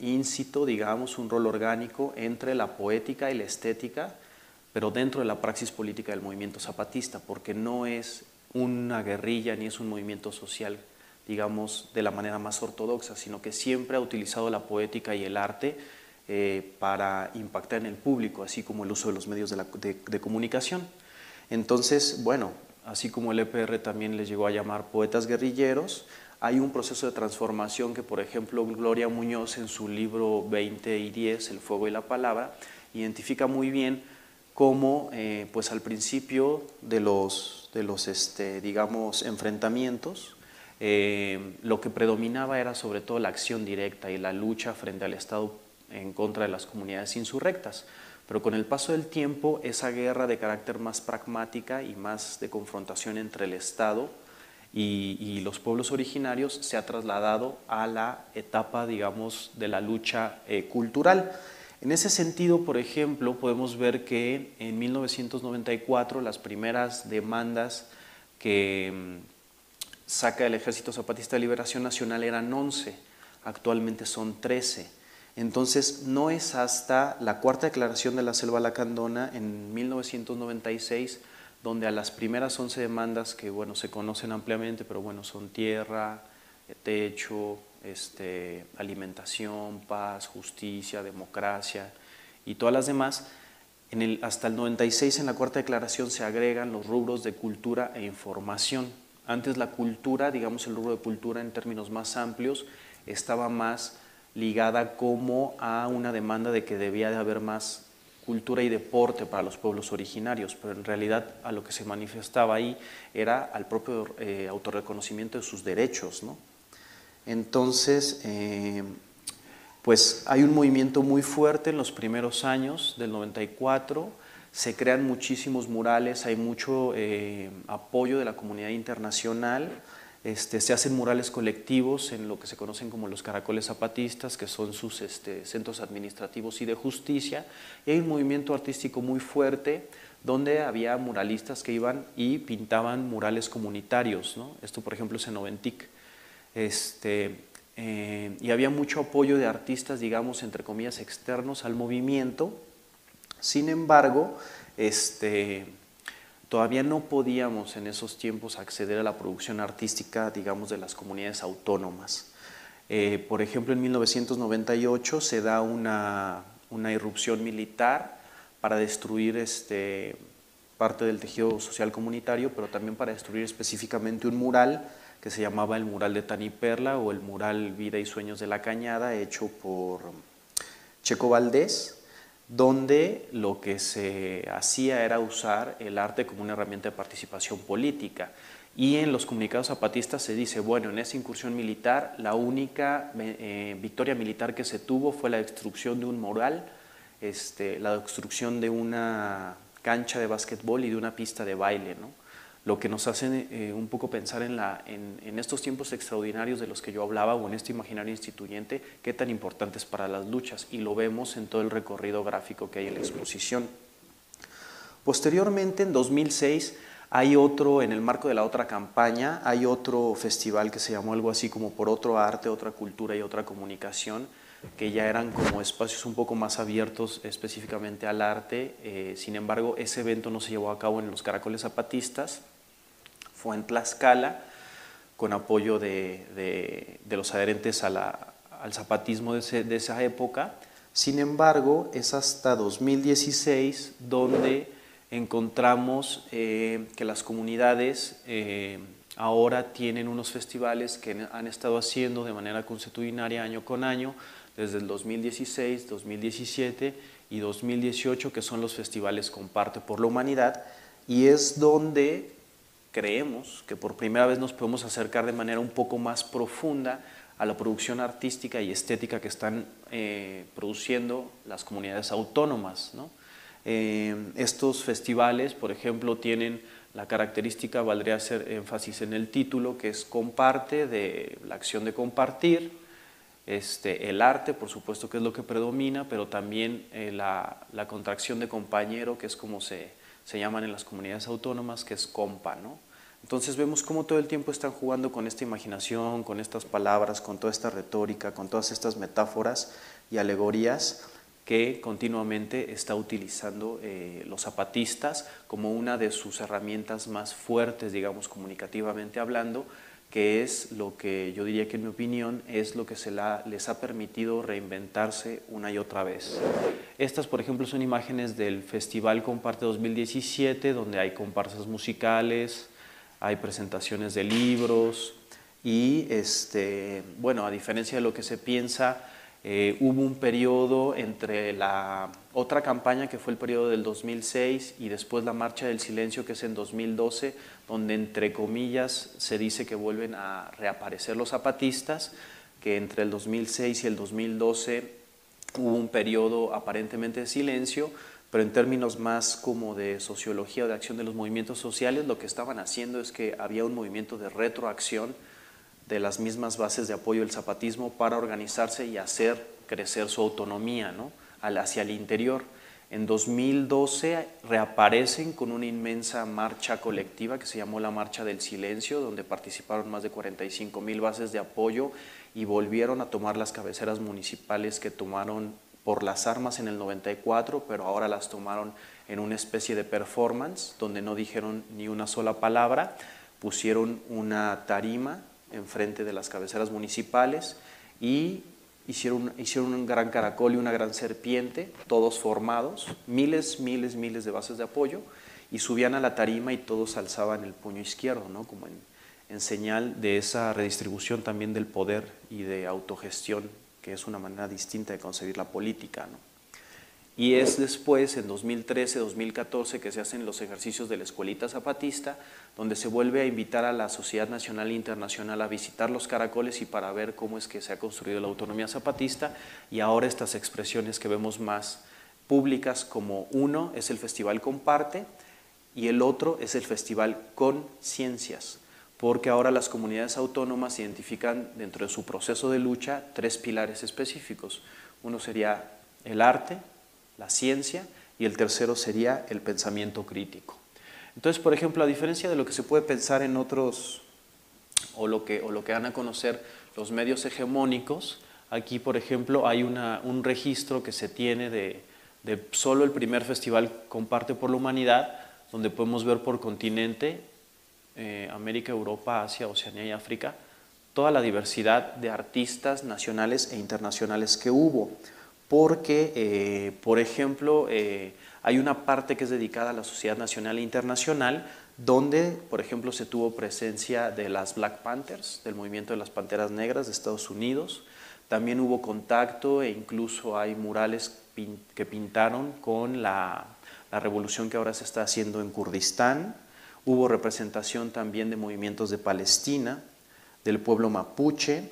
íncito, digamos, un rol orgánico entre la poética y la estética, pero dentro de la praxis política del movimiento zapatista, porque no es una guerrilla ni es un movimiento social, digamos, de la manera más ortodoxa, sino que siempre ha utilizado la poética y el arte para impactar en el público, así como el uso de los medios de comunicación. Entonces, bueno, así como el EPR también les llegó a llamar poetas guerrilleros, hay un proceso de transformación que, por ejemplo, Gloria Muñoz en su libro 20 y 10, El fuego y la palabra, identifica muy bien cómo, pues al principio de los digamos, enfrentamientos, lo que predominaba era sobre todo la acción directa y la lucha frente al Estado en contra de las comunidades insurrectas. Pero con el paso del tiempo, esa guerra de carácter más pragmática y más de confrontación entre el Estado y los pueblos originarios se ha trasladado a la etapa, digamos, de la lucha cultural. En ese sentido, por ejemplo, podemos ver que en 1994 las primeras demandas que saca el Ejército Zapatista de Liberación Nacional eran 11, actualmente son 13. Entonces, no es hasta la Cuarta Declaración de la Selva Lacandona en 1996 donde a las primeras 11 demandas que, bueno, se conocen ampliamente, pero bueno, son tierra, techo, alimentación, paz, justicia, democracia y todas las demás, hasta el 96 en la Cuarta Declaración se agregan los rubros de cultura e información. Antes la cultura, digamos el rubro de cultura en términos más amplios, estaba más ligada como a una demanda de que debía de haber más cultura y deporte para los pueblos originarios, pero en realidad a lo que se manifestaba ahí era al propio autorreconocimiento de sus derechos, ¿no? Entonces, pues hay un movimiento muy fuerte en los primeros años del 94, se crean muchísimos murales, hay mucho apoyo de la comunidad internacional, se hacen murales colectivos en lo que se conocen como los caracoles zapatistas, que son sus centros administrativos y de justicia, y hay un movimiento artístico muy fuerte donde había muralistas que iban y pintaban murales comunitarios, ¿no? Esto, por ejemplo, es en Oventic. Y había mucho apoyo de artistas, digamos, entre comillas, externos al movimiento. Sin embargo, todavía no podíamos en esos tiempos acceder a la producción artística, digamos, de las comunidades autónomas. Por ejemplo, en 1998 se da una irrupción militar para destruir parte del tejido social comunitario, pero también para destruir específicamente un mural que se llamaba el mural de Taniperla o el mural Vida y Sueños de la Cañada, hecho por Checo Valdés, donde lo que se hacía era usar el arte como una herramienta de participación política. Y en los comunicados zapatistas se dice, bueno, en esa incursión militar la única victoria militar que se tuvo fue la destrucción de un mural, la destrucción de una cancha de básquetbol y de una pista de baile, ¿no? Lo que nos hace un poco pensar en estos tiempos extraordinarios de los que yo hablaba o en este imaginario instituyente, qué tan importantes para las luchas, y lo vemos en todo el recorrido gráfico que hay en la exposición. Posteriormente, en 2006, hay otro, en el marco de la otra campaña, hay otro festival que se llamó algo así como Por Otro Arte, Otra Cultura y Otra Comunicación, que ya eran como espacios un poco más abiertos específicamente al arte. Sin embargo, ese evento no se llevó a cabo en los Caracoles Zapatistas, fue en Tlaxcala, con apoyo de los adherentes al zapatismo de esa época. Sin embargo, es hasta 2016 donde encontramos que las comunidades ahora tienen unos festivales que han estado haciendo de manera consuetudinaria año con año, desde el 2016, 2017 y 2018, que son los festivales Comparte por la Humanidad, y es donde creemos que por primera vez nos podemos acercar de manera un poco más profunda a la producción artística y estética que están produciendo las comunidades autónomas, ¿no? Estos festivales, por ejemplo, tienen la característica, valdría hacer énfasis en el título, que es comparte, de la acción de compartir, el arte, por supuesto que es lo que predomina, pero también la contracción de compañero, que es como se llaman en las comunidades autónomas, que es compa, ¿no? Entonces vemos cómo todo el tiempo están jugando con esta imaginación, con estas palabras, con toda esta retórica, con todas estas metáforas y alegorías que continuamente está utilizando los zapatistas como una de sus herramientas más fuertes, digamos, comunicativamente hablando, que es lo que yo diría que en mi opinión es lo que les ha permitido reinventarse una y otra vez. Estas, por ejemplo, son imágenes del Festival Comparte 2017, donde hay comparsas musicales, hay presentaciones de libros y, bueno, a diferencia de lo que se piensa, hubo un periodo entre la otra campaña que fue el periodo del 2006 y después la Marcha del Silencio, que es en 2012, donde entre comillas se dice que vuelven a reaparecer los zapatistas, que entre el 2006 y el 2012 hubo un periodo aparentemente de silencio, pero en términos más como de sociología o de acción de los movimientos sociales, lo que estaban haciendo es que había un movimiento de retroacción de las mismas bases de apoyo del zapatismo para organizarse y hacer crecer su autonomía, ¿no?, hacia el interior. En 2012 reaparecen con una inmensa marcha colectiva que se llamó la Marcha del Silencio, donde participaron más de 45,000 bases de apoyo y volvieron a tomar las cabeceras municipales que tomaron por las armas en el 94, pero ahora las tomaron en una especie de performance, donde no dijeron ni una sola palabra, pusieron una tarima enfrente de las cabeceras municipales y hicieron un gran caracol y una gran serpiente, todos formados, miles de bases de apoyo, y subían a la tarima y todos alzaban el puño izquierdo, ¿no?, como en señal de esa redistribución también del poder y de autogestión, que es una manera distinta de concebir la política, ¿no? Y es después, en 2013, 2014, que se hacen los ejercicios de la Escuelita Zapatista, donde se vuelve a invitar a la sociedad nacional e internacional a visitar los caracoles y para ver cómo es que se ha construido la autonomía zapatista, y ahora estas expresiones que vemos más públicas, como uno es el Festival Comparte y el otro es el Festival Conciencias, porque ahora las comunidades autónomas identifican dentro de su proceso de lucha 3 pilares específicos. Uno sería el arte, la ciencia, y el tercero sería el pensamiento crítico. Entonces, por ejemplo, a diferencia de lo que se puede pensar en otros, o lo que dan a conocer los medios hegemónicos, aquí, por ejemplo, hay un registro que se tiene de solo el primer festival Comparte por la Humanidad, donde podemos ver por continente, América, Europa, Asia, Oceanía y África, toda la diversidad de artistas nacionales e internacionales que hubo. Porque, por ejemplo, hay una parte que es dedicada a la sociedad nacional e internacional, donde, por ejemplo, se tuvo presencia de las Black Panthers, del movimiento de las Panteras Negras de Estados Unidos. También hubo contacto e incluso hay murales que pintaron con la revolución que ahora se está haciendo en Kurdistán. Hubo representación también de movimientos de Palestina, del pueblo mapuche,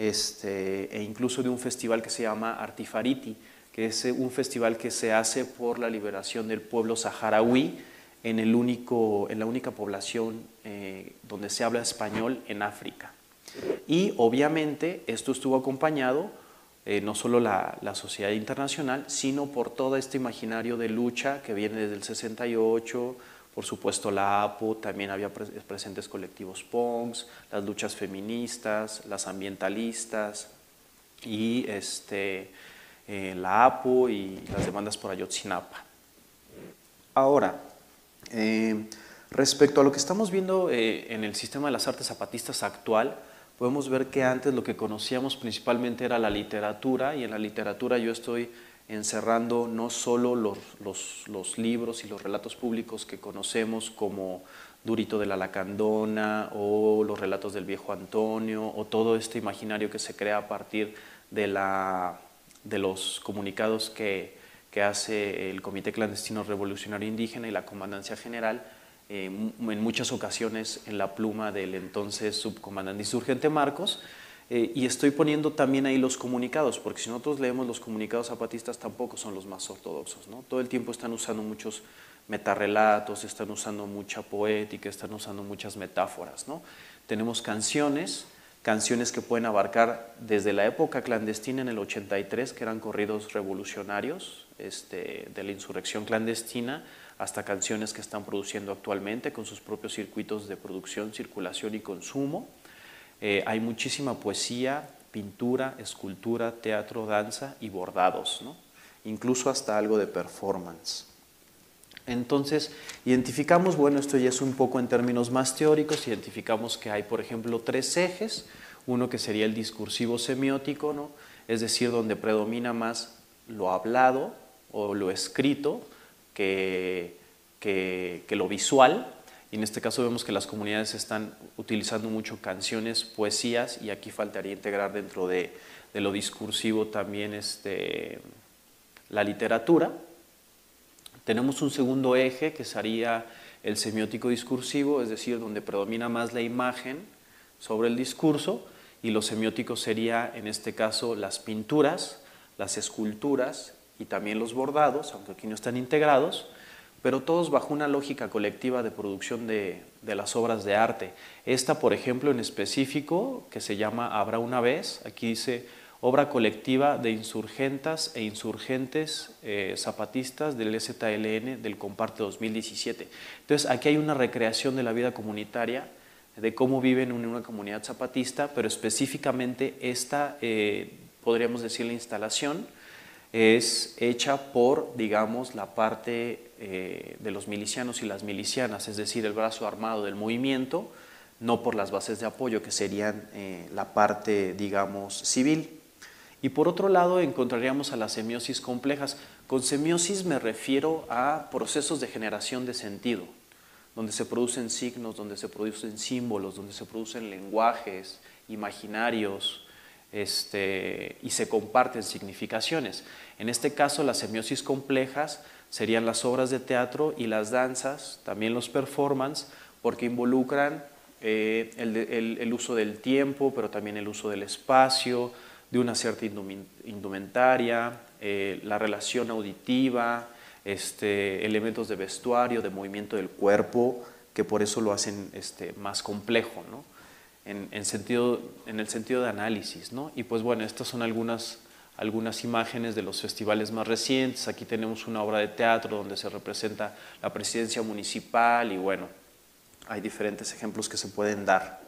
e incluso de un festival que se llama Artifariti, que es un festival que se hace por la liberación del pueblo saharaui en la única población donde se habla español en África. Y obviamente esto estuvo acompañado no solo la sociedad internacional, sino por todo este imaginario de lucha que viene desde el 68, por supuesto la APO, también había presentes colectivos punks, las luchas feministas, las ambientalistas y la APO y las demandas por Ayotzinapa. Ahora, respecto a lo que estamos viendo en el sistema de las artes zapatistas actual, podemos ver que antes lo que conocíamos principalmente era la literatura, y en la literatura yo estoy encerrando no solo los libros y los relatos públicos que conocemos como Durito de la Lacandona o los relatos del Viejo Antonio o todo este imaginario que se crea a partir de los comunicados que hace el Comité Clandestino Revolucionario Indígena y la Comandancia General, en muchas ocasiones en la pluma del entonces subcomandante insurgente Marcos. Y estoy poniendo también ahí los comunicados, porque si nosotros leemos los comunicados zapatistas tampoco son los más ortodoxos, ¿no? Todo el tiempo están usando muchos metarrelatos, están usando mucha poética, están usando muchas metáforas, ¿no? Tenemos canciones canciones que pueden abarcar desde la época clandestina en el 83, que eran corridos revolucionarios de la insurrección clandestina, hasta canciones que están produciendo actualmente con sus propios circuitos de producción, circulación y consumo. Hay muchísima poesía, pintura, escultura, teatro, danza y bordados, ¿no? Incluso hasta algo de performance. Entonces, identificamos, bueno, esto ya es un poco en términos más teóricos, identificamos que hay, por ejemplo, 3 ejes, uno que sería el discursivo semiótico, ¿no? Es decir, donde predomina más lo hablado o lo escrito que lo visual, y en este caso vemos que las comunidades están utilizando mucho canciones, poesías, y aquí faltaría integrar dentro de lo discursivo también la literatura. Tenemos un segundo eje que sería el semiótico discursivo, es decir, donde predomina más la imagen sobre el discurso, y lo semiótico sería en este caso las pinturas, las esculturas y también los bordados, aunque aquí no están integrados, pero todos bajo una lógica colectiva de producción de las obras de arte. Esta, por ejemplo, en específico, que se llama Habrá una vez, aquí dice obra colectiva de insurgentas e insurgentes zapatistas del EZLN del Comparte 2017. Entonces, aquí hay una recreación de la vida comunitaria, de cómo viven en una comunidad zapatista, pero específicamente esta, podríamos decir, la instalación es hecha por, digamos, la parte de los milicianos y las milicianas, es decir, el brazo armado del movimiento, no por las bases de apoyo, que serían la parte, digamos, civil. Y por otro lado encontraríamos a las semiosis complejas. Con semiosis me refiero a procesos de generación de sentido, donde se producen signos, donde se producen símbolos, donde se producen lenguajes, imaginarios, y se comparten significaciones. En este caso, las semiosis complejas serían las obras de teatro y las danzas, también los performance, porque involucran el uso del tiempo, pero también el uso del espacio, de una cierta indumentaria, la relación auditiva, elementos de vestuario, de movimiento del cuerpo, que por eso lo hacen más complejo, ¿no? En el sentido de análisis, ¿no? Y pues bueno, estas son algunas imágenes de los festivales más recientes. Aquí tenemos una obra de teatro donde se representa la presidencia municipal y bueno, hay diferentes ejemplos que se pueden dar.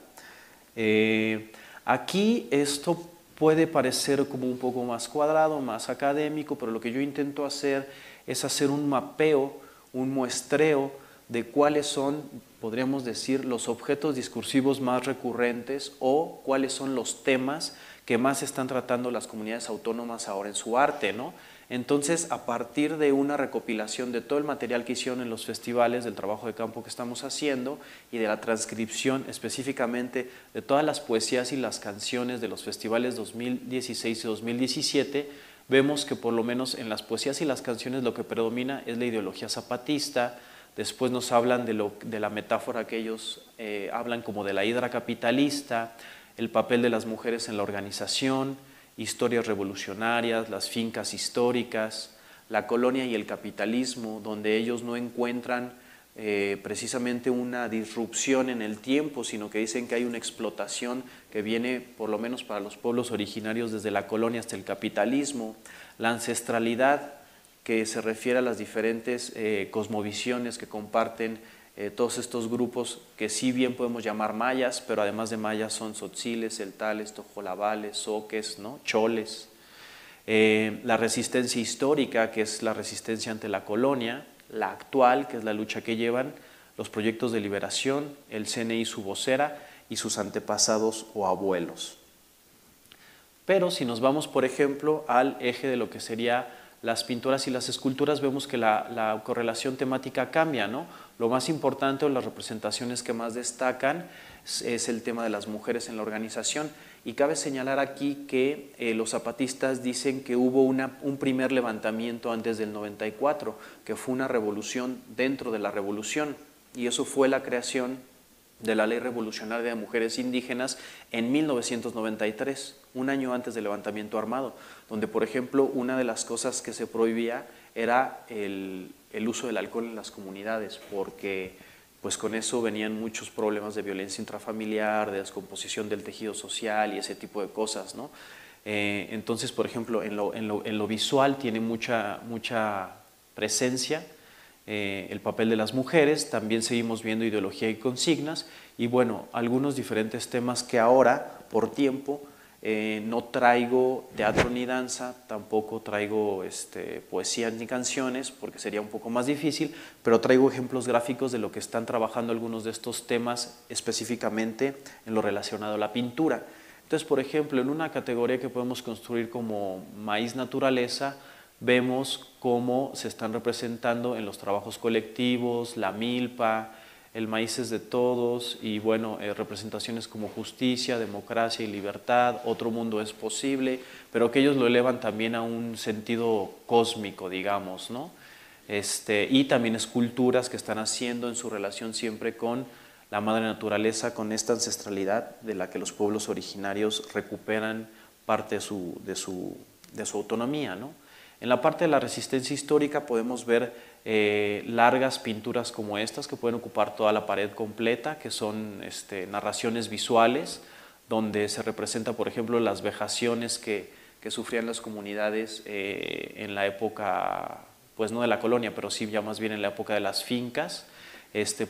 Aquí esto puede parecer como un poco más cuadrado, más académico, pero lo que yo intento hacer es hacer un mapeo, un muestreo de cuáles son, podríamos decir, los objetos discursivos más recurrentes o cuáles son los temas que más están tratando las comunidades autónomas ahora en su arte, ¿no? Entonces, a partir de una recopilación de todo el material que hicieron en los festivales, del trabajo de campo que estamos haciendo y de la transcripción específicamente de todas las poesías y las canciones de los festivales 2016 y 2017, vemos que por lo menos en las poesías y las canciones lo que predomina es la ideología zapatista. Después nos hablan de la metáfora que ellos hablan como de la hidra capitalista, el papel de las mujeres en la organización, historias revolucionarias, las fincas históricas, la colonia y el capitalismo, donde ellos no encuentran precisamente una disrupción en el tiempo, sino que dicen que hay una explotación que viene, por lo menos para los pueblos originarios, desde la colonia hasta el capitalismo, la ancestralidad, que se refiere a las diferentes cosmovisiones que comparten todos estos grupos, que sí bien podemos llamar mayas, pero además de mayas son tzotziles, celtales, tojolabales, zoques, ¿no? Choles. La resistencia histórica, que es la resistencia ante la colonia, la actual, que es la lucha que llevan, los proyectos de liberación, el CNI, su vocera y sus antepasados o abuelos. Pero si nos vamos, por ejemplo, al eje de lo que sería las pinturas y las esculturas, vemos que la correlación temática cambia, ¿no? Lo más importante o las representaciones que más destacan es el tema de las mujeres en la organización, y cabe señalar aquí que los zapatistas dicen que hubo un primer levantamiento antes del 94, que fue una revolución dentro de la revolución, y eso fue la creación de la Ley Revolucionaria de Mujeres Indígenas en 1993, un año antes del levantamiento armado, donde, por ejemplo, una de las cosas que se prohibía era el uso del alcohol en las comunidades, porque pues con eso venían muchos problemas de violencia intrafamiliar, de descomposición del tejido social y ese tipo de cosas, ¿no? Entonces, por ejemplo, en lo visual tiene mucha presencia el papel de las mujeres. También seguimos viendo ideología y consignas, y bueno, algunos diferentes temas que ahora, por tiempo, no traigo teatro ni danza, tampoco traigo poesía ni canciones, porque sería un poco más difícil, pero traigo ejemplos gráficos de lo que están trabajando algunos de estos temas, específicamente en lo relacionado a la pintura. Entonces, por ejemplo, en una categoría que podemos construir como maíz naturaleza, vemos cómo se están representando en los trabajos colectivos, la milpa, el maíz es de todos, y bueno, representaciones como justicia, democracia y libertad, otro mundo es posible, pero que ellos lo elevan también a un sentido cósmico, digamos, ¿no? Y también esculturas que están haciendo en su relación siempre con la madre naturaleza, con esta ancestralidad de la que los pueblos originarios recuperan parte de su autonomía, ¿no? En la parte de la resistencia histórica podemos ver largas pinturas como estas que pueden ocupar toda la pared completa, que son narraciones visuales, donde se representa, por ejemplo, las vejaciones que sufrían las comunidades en la época, pues no de la colonia, pero sí ya más bien en la época de las fincas,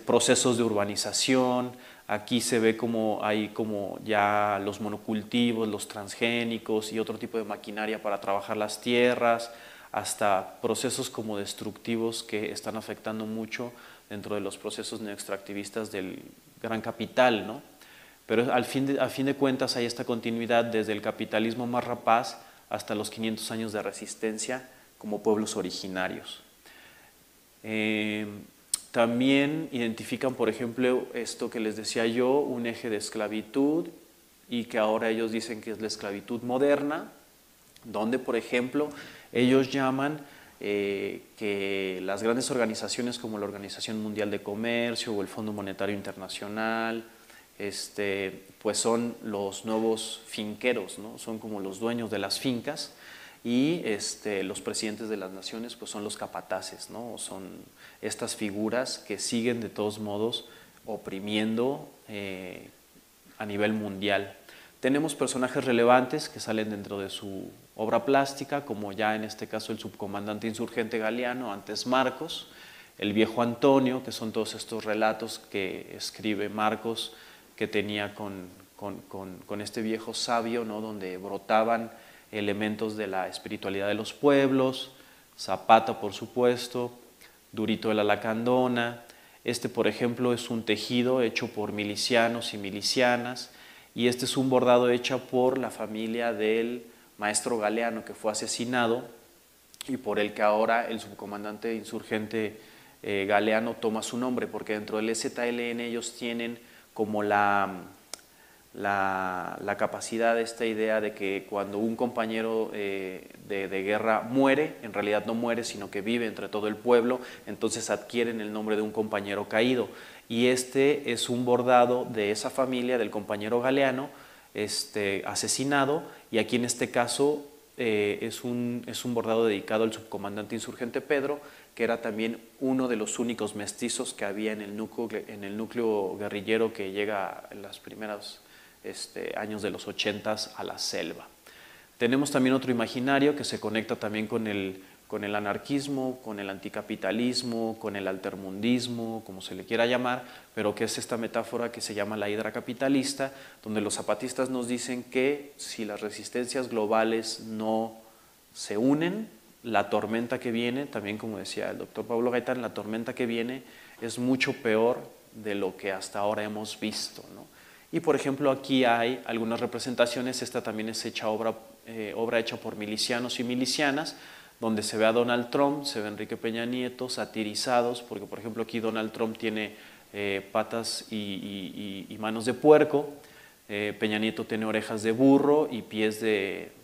procesos de urbanización. Aquí se ve como hay como ya los monocultivos, los transgénicos y otro tipo de maquinaria para trabajar las tierras, hasta procesos como destructivos que están afectando mucho dentro de los procesos neoextractivistas del gran capital, ¿no? Pero a fin de cuentas hay esta continuidad desde el capitalismo más rapaz hasta los 500 años de resistencia como pueblos originarios. También identifican, por ejemplo, esto que les decía yo, un eje de esclavitud, y que ahora ellos dicen que es la esclavitud moderna, donde, por ejemplo, ellos llaman que las grandes organizaciones como la Organización Mundial de Comercio o el Fondo Monetario Internacional, pues son los nuevos finqueros, ¿no? Son como los dueños de las fincas, y los presidentes de las naciones pues son los capataces, ¿no? Son estas figuras que siguen de todos modos oprimiendo a nivel mundial. Tenemos personajes relevantes que salen dentro de su obra plástica, como ya en este caso el subcomandante insurgente Galeano, antes Marcos, el viejo Antonio, que son todos estos relatos que escribe Marcos, que tenía con este viejo sabio, ¿no? Donde brotaban elementos de la espiritualidad de los pueblos, Zapata, por supuesto, Durito de la Lacandona. Por ejemplo, es un tejido hecho por milicianos y milicianas, y es un bordado hecho por la familia del maestro Galeano, que fue asesinado, y por el que ahora el subcomandante insurgente Galeano toma su nombre, porque dentro del EZLN ellos tienen como la capacidad de esta idea de que cuando un compañero de guerra muere, en realidad no muere, sino que vive entre todo el pueblo, entonces adquieren el nombre de un compañero caído. Y es un bordado de esa familia, del compañero Galeano, asesinado, y aquí en este caso es un bordado dedicado al subcomandante insurgente Pedro, que era también uno de los únicos mestizos que había en el núcleo guerrillero que llega en los primeros años de los 80s a la selva. Tenemos también otro imaginario que se conecta también con el anarquismo, con el anticapitalismo, con el altermundismo, como se le quiera llamar, pero que es esta metáfora que se llama la hidra capitalista, donde los zapatistas nos dicen que si las resistencias globales no se unen, la tormenta que viene, también como decía el doctor Pablo Gaitán, la tormenta que viene es mucho peor de lo que hasta ahora hemos visto, ¿no? Y por ejemplo aquí hay algunas representaciones, esta también es obra hecha por milicianos y milicianas, donde se ve a Donald Trump, se ve a Enrique Peña Nieto satirizados, porque por ejemplo aquí Donald Trump tiene patas y manos de puerco, Peña Nieto tiene orejas de burro y pies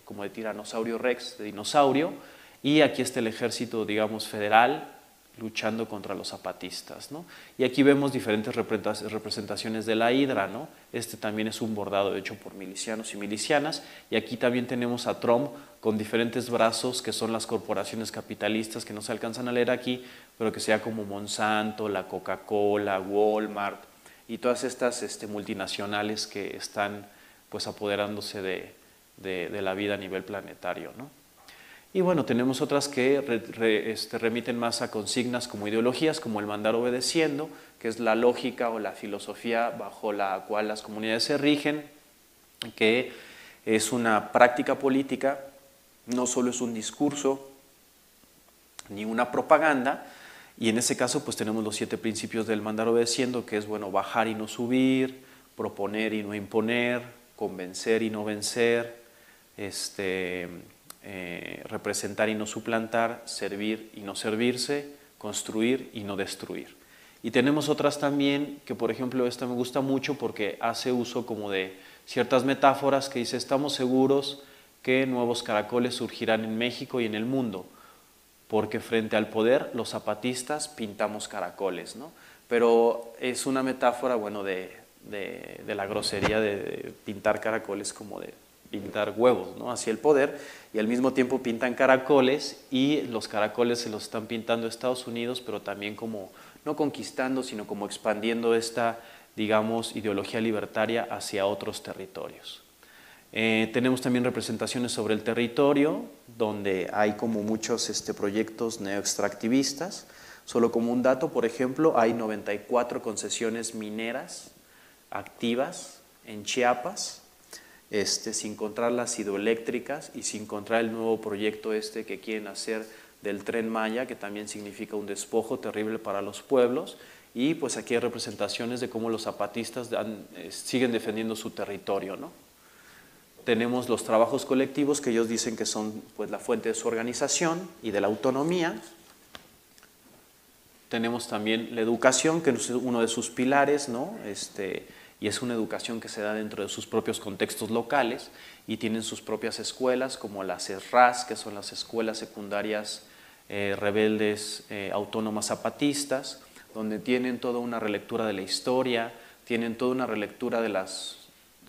como de tiranosaurio rex, de dinosaurio, y aquí está el ejército, digamos, federal, luchando contra los zapatistas, ¿no? Y aquí vemos diferentes representaciones de la hidra, ¿no? Este también es un bordado hecho por milicianos y milicianas, y aquí también tenemos a Trump con diferentes brazos que son las corporaciones capitalistas que no se alcanzan a leer aquí, pero que sea como Monsanto, la Coca-Cola, Walmart y todas estas multinacionales que están pues apoderándose de la vida a nivel planetario, ¿no? Y bueno, tenemos otras que remiten más a consignas como ideologías, como el mandar obedeciendo, que es la lógica o la filosofía bajo la cual las comunidades se rigen, que es una práctica política, no solo es un discurso ni una propaganda, y en ese caso pues tenemos los 7 principios del mandar obedeciendo, que es bueno, bajar y no subir, proponer y no imponer, convencer y no vencer, representar y no suplantar, servir y no servirse, construir y no destruir. Y tenemos otras también que, por ejemplo, esta me gusta mucho porque hace uso como de ciertas metáforas que dice: estamos seguros que nuevos caracoles surgirán en México y en el mundo, porque frente al poder los zapatistas pintamos caracoles, ¿no? Pero es una metáfora, bueno, de la grosería de pintar caracoles, como de pintar huevos, ¿no?, hacia el poder, y al mismo tiempo pintan caracoles, y los caracoles se los están pintando Estados Unidos, pero también como no conquistando, sino como expandiendo esta, digamos, ideología libertaria hacia otros territorios. Tenemos también representaciones sobre el territorio, donde hay como muchos proyectos neoextractivistas. Solo como un dato, por ejemplo, hay 94 concesiones mineras activas en Chiapas, sin contar las hidroeléctricas y sin contar el nuevo proyecto que quieren hacer del Tren Maya, que también significa un despojo terrible para los pueblos. Y pues aquí hay representaciones de cómo los zapatistas siguen defendiendo su territorio, ¿no? Tenemos los trabajos colectivos, que ellos dicen que son pues la fuente de su organización y de la autonomía. Tenemos también la educación, que es uno de sus pilares, ¿no? Y es una educación que se da dentro de sus propios contextos locales, y tienen sus propias escuelas, como las ESRAS, que son las escuelas secundarias rebeldes autónomas zapatistas, donde tienen toda una relectura de la historia, tienen toda una relectura de las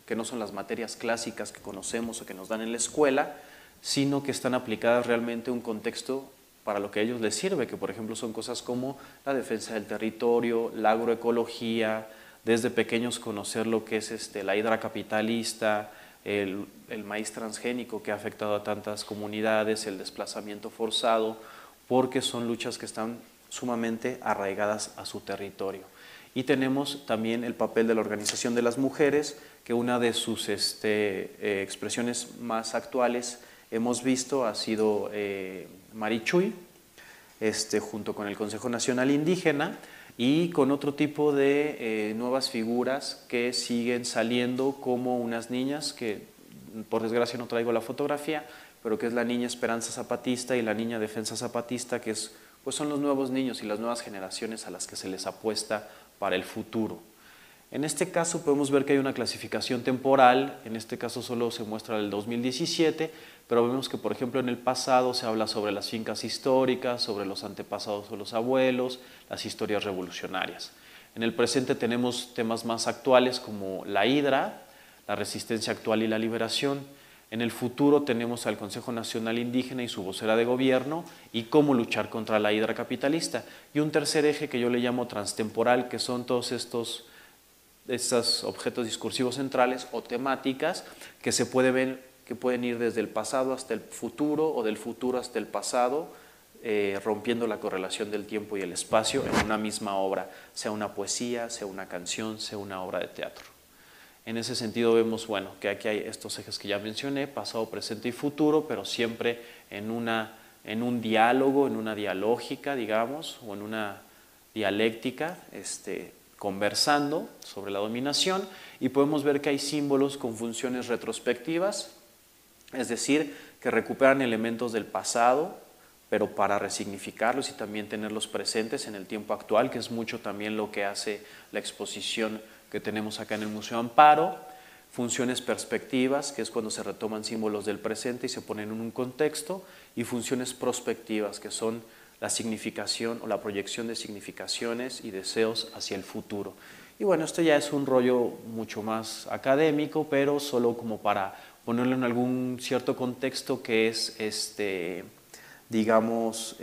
que no son las materias clásicas que conocemos o que nos dan en la escuela, sino que están aplicadas realmente a un contexto para lo que a ellos les sirve, que por ejemplo son cosas como la defensa del territorio, la agroecología, desde pequeños conocer lo que es la hidra capitalista, el maíz transgénico que ha afectado a tantas comunidades, el desplazamiento forzado, porque son luchas que están sumamente arraigadas a su territorio. Y tenemos también el papel de la organización de las mujeres, que una de sus expresiones más actuales hemos visto ha sido Marichuy, junto con el Consejo Nacional Indígena, y con otro tipo de nuevas figuras que siguen saliendo, como unas niñas, que por desgracia no traigo la fotografía, pero que es la niña Esperanza Zapatista y la niña Defensa Zapatista, que pues son los nuevos niños y las nuevas generaciones a las que se les apuesta para el futuro. En este caso podemos ver que hay una clasificación temporal, en este caso solo se muestra el 2017, pero vemos que por ejemplo en el pasado se habla sobre las fincas históricas, sobre los antepasados o los abuelos, las historias revolucionarias. En el presente tenemos temas más actuales como la hidra, la resistencia actual y la liberación. En el futuro tenemos al Consejo Nacional Indígena y su vocera de gobierno, y cómo luchar contra la hidra capitalista. Y un tercer eje que yo le llamo transtemporal, que son todos estos objetos discursivos centrales o temáticas que se puede ver, que pueden ir desde el pasado hasta el futuro o del futuro hasta el pasado, rompiendo la correlación del tiempo y el espacio en una misma obra, sea una poesía, sea una canción, sea una obra de teatro. En ese sentido vemos, bueno, que aquí hay estos ejes que ya mencioné, pasado, presente y futuro, pero siempre en un diálogo, en una dialógica, digamos, o en una dialéctica, conversando sobre la dominación, y podemos ver que hay símbolos con funciones retrospectivas, es decir, que recuperan elementos del pasado, pero para resignificarlos y también tenerlos presentes en el tiempo actual, que es mucho también lo que hace la exposición que tenemos acá en el Museo Amparo. Funciones perspectivas, que es cuando se retoman símbolos del presente y se ponen en un contexto, y funciones prospectivas, que son la significación o la proyección de significaciones y deseos hacia el futuro. Y bueno, esto ya es un rollo mucho más académico, pero solo como para ponerlo en algún cierto contexto, que es, digamos,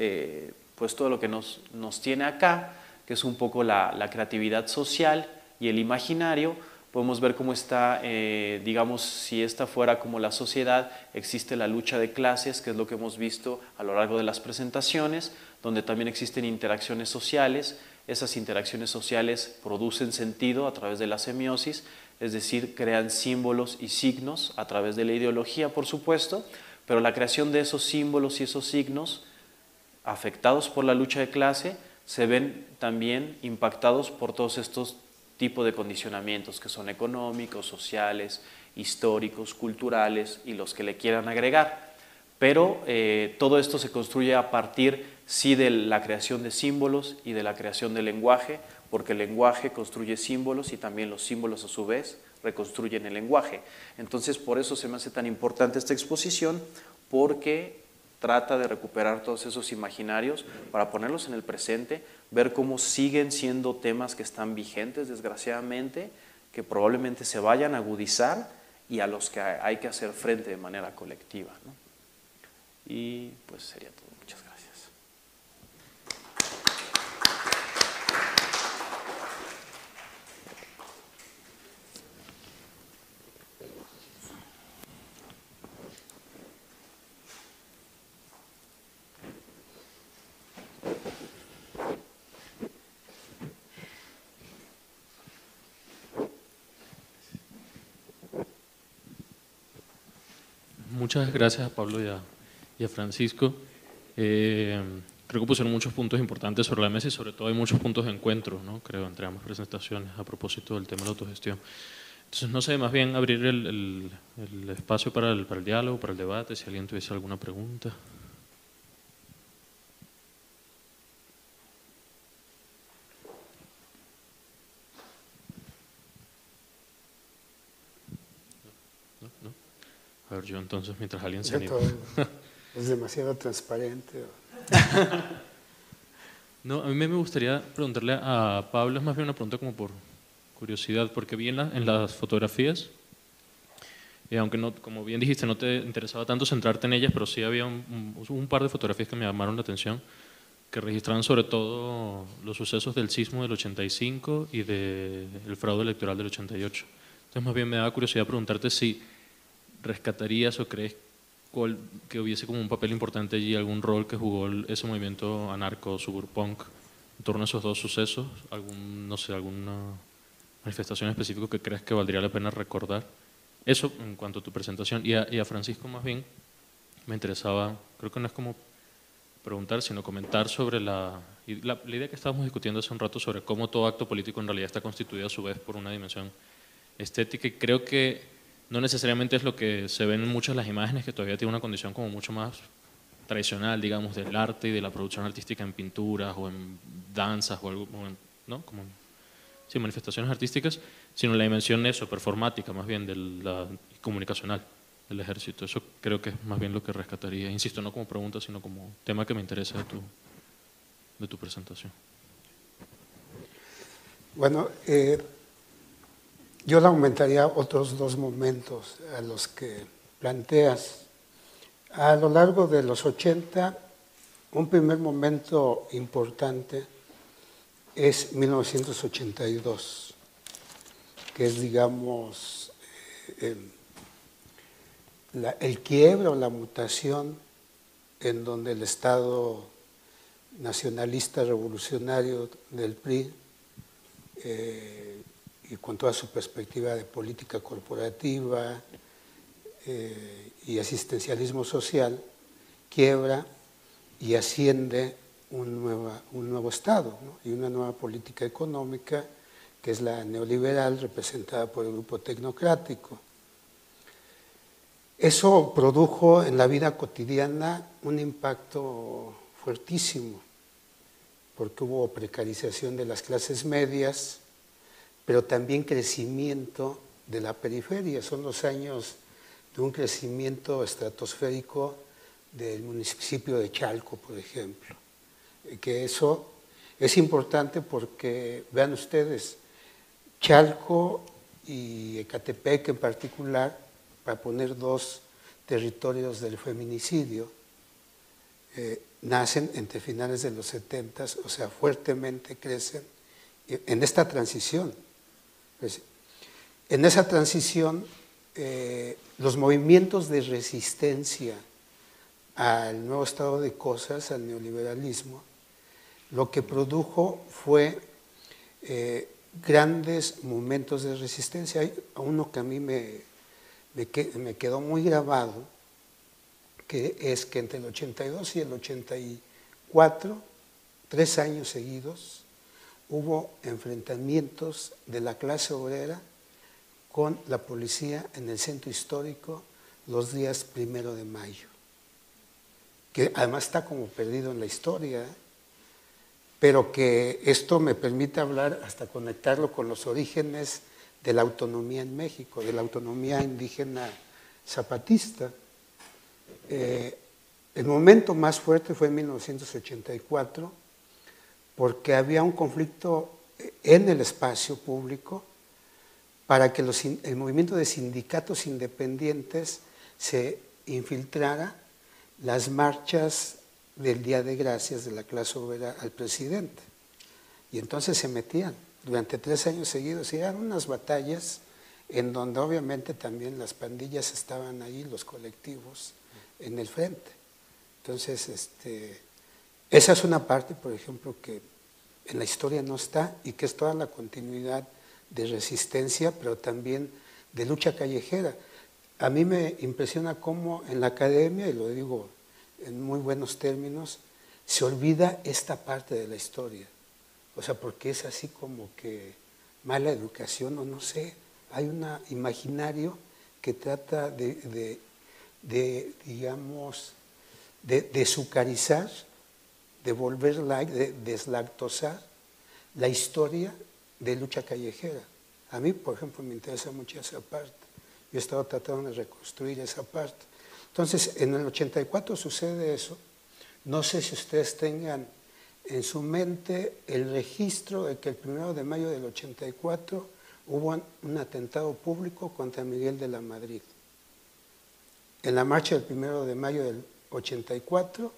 pues todo lo que nos tiene acá, que es un poco la creatividad social y el imaginario. Podemos ver cómo está, digamos, si esta fuera como la sociedad, existe la lucha de clases, que es lo que hemos visto a lo largo de las presentaciones, donde también existen interacciones sociales. Esas interacciones sociales producen sentido a través de la semiosis, es decir, crean símbolos y signos a través de la ideología, por supuesto, pero la creación de esos símbolos y esos signos afectados por la lucha de clase se ven también impactados por todos estos tipos de condicionamientos que son económicos, sociales, históricos, culturales y los que le quieran agregar. Pero todo esto se construye a partir, sí, de la creación de símbolos y de la creación del lenguaje, porque el lenguaje construye símbolos y también los símbolos a su vez reconstruyen el lenguaje. Entonces, por eso se me hace tan importante esta exposición, porque trata de recuperar todos esos imaginarios para ponerlos en el presente, ver cómo siguen siendo temas que están vigentes, desgraciadamente, que probablemente se vayan a agudizar y a los que hay que hacer frente de manera colectiva, ¿no? Y pues sería todo. Muchas gracias. Muchas gracias a Pablo y a Francisco. Creo que pusieron muchos puntos importantes sobre la mesa y sobre todo hay muchos puntos de encuentro, ¿no? Creo, entre ambas presentaciones a propósito del tema de la autogestión. Entonces, no sé, más bien abrir el espacio para el diálogo, para el debate, si alguien tuviese alguna pregunta. ¿No? A ver, yo entonces, mientras alguien se anima. Es demasiado transparente. No, a mí me gustaría preguntarle a Pablo, es más bien una pregunta como por curiosidad, porque vi en las fotografías, aunque no, como bien dijiste, no te interesaba tanto centrarte en ellas, pero sí había un par de fotografías que me llamaron la atención, que registraban sobre todo los sucesos del sismo del 85 y del fraude electoral del 88. Entonces, más bien me daba curiosidad preguntarte si rescatarías o crees que hubiese como un papel importante allí, algún rol que jugó ese movimiento anarco suburpunk en torno a esos dos sucesos, no sé, alguna manifestación específica que creas que valdría la pena recordar. Eso en cuanto a tu presentación. Y a Francisco más bien me interesaba, creo que no es como preguntar, sino comentar sobre la idea que estábamos discutiendo hace un rato sobre cómo todo acto político en realidad está constituido a su vez por una dimensión estética, y creo que no necesariamente es lo que se ven en muchas de las imágenes, que todavía tiene una condición como mucho más tradicional, digamos, del arte y de la producción artística en pinturas o en danzas o algo, ¿no? Como, sí, manifestaciones artísticas, sino la dimensión eso, performática más bien, comunicacional del ejército. Eso creo que es más bien lo que rescataría. Insisto, no como pregunta, sino como tema que me interesa de tu presentación. Bueno, yo le aumentaría otros dos momentos a los que planteas. A lo largo de los 80, un primer momento importante es 1982, que es, digamos, el quiebre o la mutación en donde el Estado nacionalista revolucionario del PRI y con toda su perspectiva de política corporativa y asistencialismo social, quiebra y asciende un nuevo Estado, ¿no? Y una nueva política económica, que es la neoliberal, representada por el grupo tecnocrático. Eso produjo en la vida cotidiana un impacto fuertísimo, porque hubo precarización de las clases medias, pero también crecimiento de la periferia. Son los años de un crecimiento estratosférico del municipio de Chalco, por ejemplo, que eso es importante porque, vean ustedes, Chalco y Ecatepec en particular, para poner dos territorios del feminicidio, nacen entre finales de los 70, o sea, fuertemente crecen en esta transición. Pues, en esa transición, los movimientos de resistencia al nuevo estado de cosas, al neoliberalismo, lo que produjo fue grandes momentos de resistencia. Hay uno que a mí me quedó muy grabado, que es que entre el 82 y el 84, 3 años seguidos, hubo enfrentamientos de la clase obrera con la policía en el centro histórico los días 1 de mayo, que además está como perdido en la historia, pero que esto me permite hablar, hasta conectarlo con los orígenes de la autonomía en México, de la autonomía indígena zapatista. El momento más fuerte fue en 1984, porque había un conflicto en el espacio público para que el movimiento de sindicatos independientes se infiltrara las marchas del Día de Gracias de la clase obrera al presidente. Y entonces se metían durante 3 años seguidos, y eran unas batallas en donde obviamente también las pandillas estaban ahí, los colectivos, en el frente. Entonces, esa es una parte, por ejemplo, que en la historia no está, y que es toda la continuidad de resistencia, pero también de lucha callejera. A mí me impresiona cómo en la academia, y lo digo en muy buenos términos, se olvida esta parte de la historia. O sea, porque es así como que mala educación, o no sé, hay un imaginario que trata de digamos, de desucarizar, de volver light, de deslactosar la historia de lucha callejera. A mí, por ejemplo, me interesa mucho esa parte. Yo he estado tratando de reconstruir esa parte. Entonces, en el 84 sucede eso. No sé si ustedes tengan en su mente el registro de que el 1 de mayo del 84 hubo un atentado público contra Miguel de la Madrid. En la marcha del 1 de mayo del 84,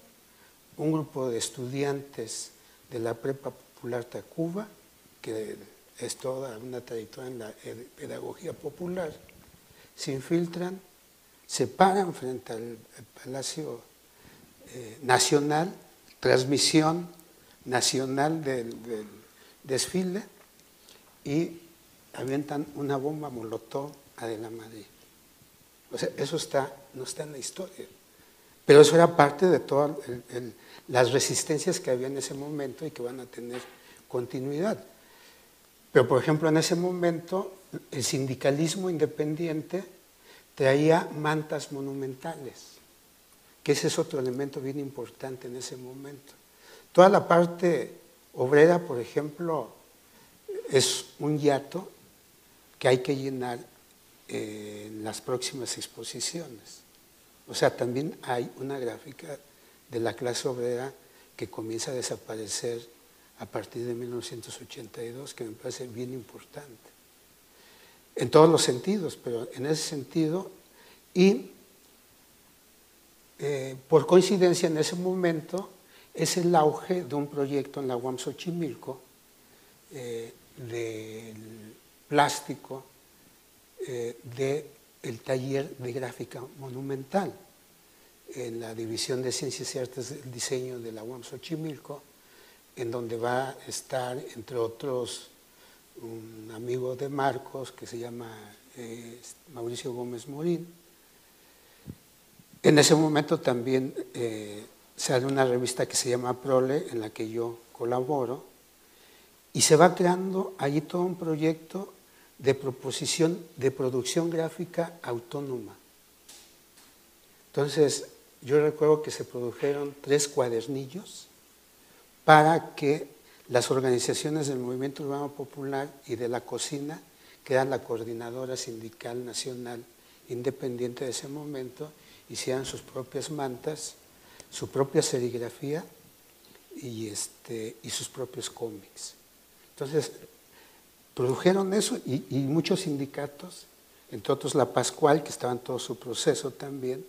un grupo de estudiantes de la Prepa Popular Tacuba, que es toda una trayectoria en la pedagogía popular, se infiltran, se paran frente al Palacio Nacional, transmisión nacional del desfile, y avientan una bomba molotov a De la Madrid. O sea, eso no está en la historia. Pero eso era parte de todas las resistencias que había en ese momento y que van a tener continuidad. Pero, por ejemplo, en ese momento, el sindicalismo independiente traía mantas monumentales, que ese es otro elemento bien importante en ese momento. Toda la parte obrera, por ejemplo, es un hiato que hay que llenar en las próximas exposiciones. O sea, también hay una gráfica de la clase obrera que comienza a desaparecer a partir de 1982, que me parece bien importante. En todos los sentidos, pero en ese sentido, y por coincidencia en ese momento es el auge de un proyecto en la UAM Xochimilco del plástico del taller de gráfica monumental en la División de Ciencias y Artes del Diseño de la UAM Xochimilco, en donde va a estar, entre otros, un amigo de Marcos que se llama Mauricio Gómez Morín. En ese momento también sale una revista que se llama Prole, en la que yo colaboro, y se va creando allí todo un proyecto de proposición de producción gráfica autónoma. Entonces, yo recuerdo que se produjeron 3 cuadernillos para que las organizaciones del Movimiento Urbano Popular y de la Cocina, que era la coordinadora sindical nacional independiente de ese momento, hicieran sus propias mantas, su propia serigrafía y sus propios cómics. Entonces, produjeron eso y muchos sindicatos, entre otros la Pascual, que estaba en todo su proceso también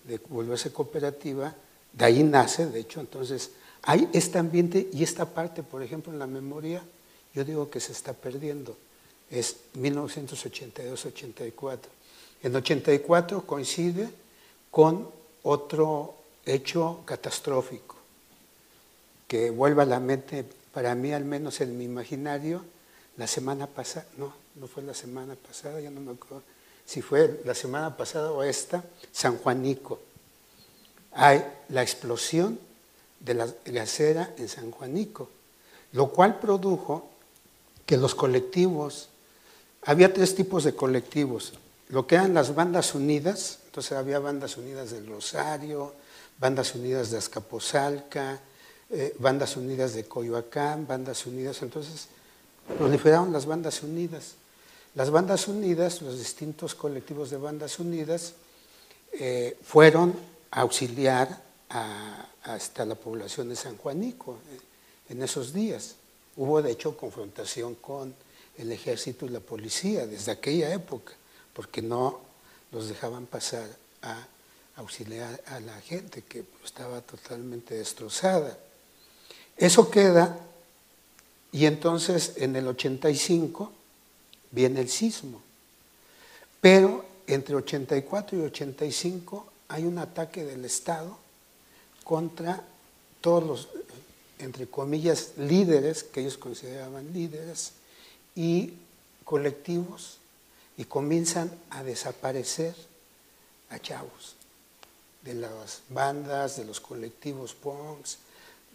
de volverse cooperativa, de ahí nace, de hecho. Entonces hay este ambiente y esta parte, por ejemplo, en la memoria, yo digo que se está perdiendo, es 1982-84. En 84 coincide con otro hecho catastrófico, que vuelve a la mente, para mí al menos en mi imaginario, la semana pasada, no fue la semana pasada, ya no me acuerdo si fue la semana pasada o esta, San Juanico. Hay la explosión de la gasera en San Juanico, lo cual produjo que los colectivos, había 3 tipos de colectivos, lo que eran las bandas unidas, entonces había bandas unidas del Rosario, bandas unidas de Azcapotzalco, bandas unidas de Coyoacán, bandas unidas, entonces proliferaron las bandas unidas. Las bandas unidas, los distintos colectivos de bandas unidas, fueron a auxiliar hasta la población de San Juanico en esos días. Hubo de hecho confrontación con el ejército y la policía desde aquella época, porque no los dejaban pasar a auxiliar a la gente que estaba totalmente destrozada. Eso queda, y entonces en el 85 viene el sismo, pero entre 84 y 85 hay un ataque del Estado contra todos los, entre comillas, líderes, que ellos consideraban líderes, y colectivos, y comienzan a desaparecer a chavos de las bandas, de los colectivos punks,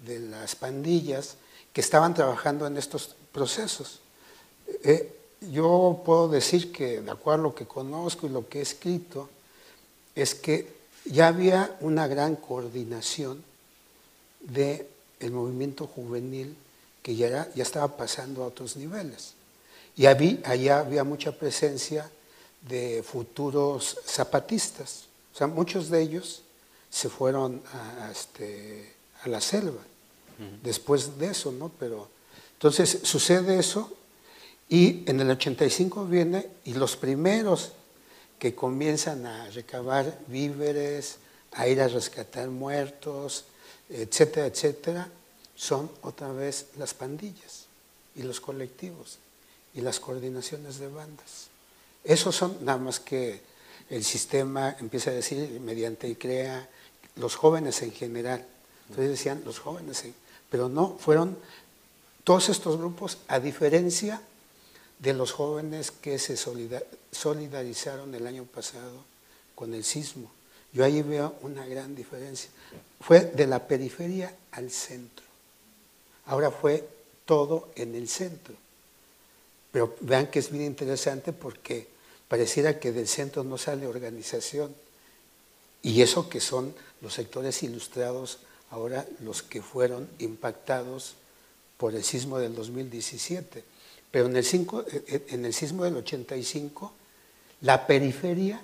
de las pandillas que estaban trabajando en estos procesos. Yo puedo decir que, de acuerdo a lo que conozco y lo que he escrito, es que ya había una gran coordinación del movimiento juvenil que ya estaba pasando a otros niveles. Y allá había mucha presencia de futuros zapatistas. O sea, muchos de ellos se fueron a la selva después de eso, ¿no? Pero entonces sucede eso. Y en el 85 viene, y los primeros que comienzan a recabar víveres, a ir a rescatar muertos, etcétera, etcétera, son otra vez las pandillas y los colectivos y las coordinaciones de bandas. Esos son nada más que el sistema empieza a decir mediante y crea los jóvenes en general. Entonces decían los jóvenes, pero no, fueron todos estos grupos, a diferencia de los jóvenes que se solidarizaron el año pasado con el sismo. Yo ahí veo una gran diferencia. Fue de la periferia al centro. Ahora fue todo en el centro. Pero vean que es bien interesante porque pareciera que del centro no sale organización. Y eso que son los sectores ilustrados ahora los que fueron impactados por el sismo del 2017. Pero en el sismo del 85, la periferia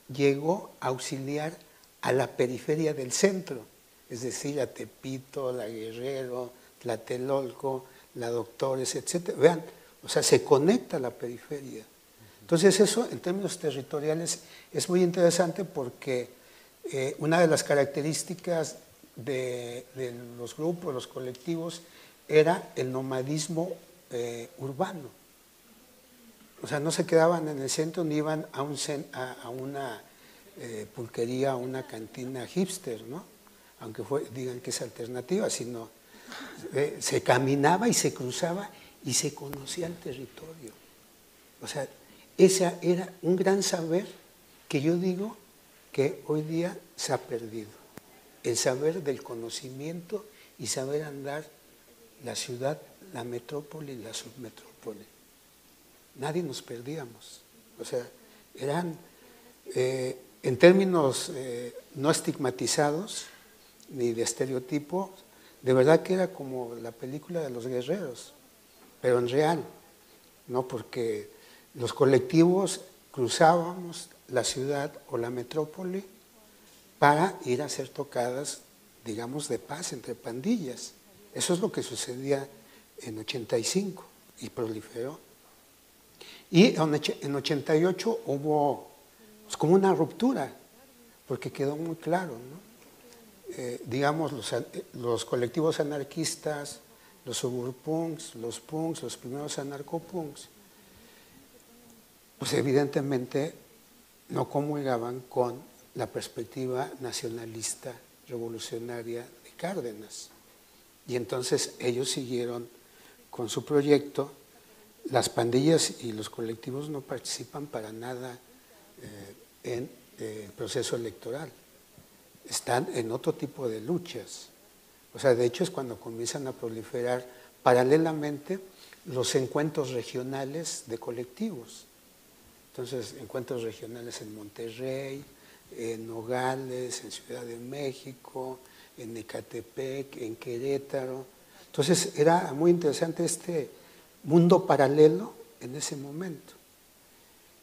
llegó a auxiliar a la periferia del centro, es decir, a Tepito, La Guerrero, Tlatelolco, La Doctores, etc. Vean, o sea, se conecta a la periferia. Entonces eso, en términos territoriales, es muy interesante porque una de las características de los grupos, los colectivos, era el nomadismo urbano. O sea, no se quedaban en el centro ni iban a una pulquería, a una cantina hipster, ¿no? Aunque digan que es alternativa, sino se caminaba y se cruzaba y se conocía el territorio. O sea, ese era un gran saber que yo digo que hoy día se ha perdido. El saber del conocimiento y saber andar la ciudad, la metrópoli y la submetrópoli. Nadie nos perdíamos. O sea, eran, en términos no estigmatizados ni de estereotipo, de verdad que era como la película de los guerreros, pero en real, ¿no? Porque los colectivos cruzábamos la ciudad o la metrópoli para ir a hacer tocadas, digamos, de paz entre pandillas. Eso es lo que sucedía en 85 y proliferó. Y en 88 hubo pues, como una ruptura, porque quedó muy claro, ¿no? Digamos, los colectivos anarquistas, los suburpunks, los punks, los primeros anarcopunks, pues evidentemente no comulgaban con la perspectiva nacionalista revolucionaria de Cárdenas. Y entonces ellos siguieron con su proyecto. Las pandillas y los colectivos no participan para nada en el proceso electoral. Están en otro tipo de luchas. O sea, de hecho es cuando comienzan a proliferar paralelamente los encuentros regionales de colectivos. Entonces, encuentros regionales en Monterrey, en Nogales, en Ciudad de México, en Ecatepec, en Querétaro. Entonces, era muy interesante este mundo paralelo en ese momento,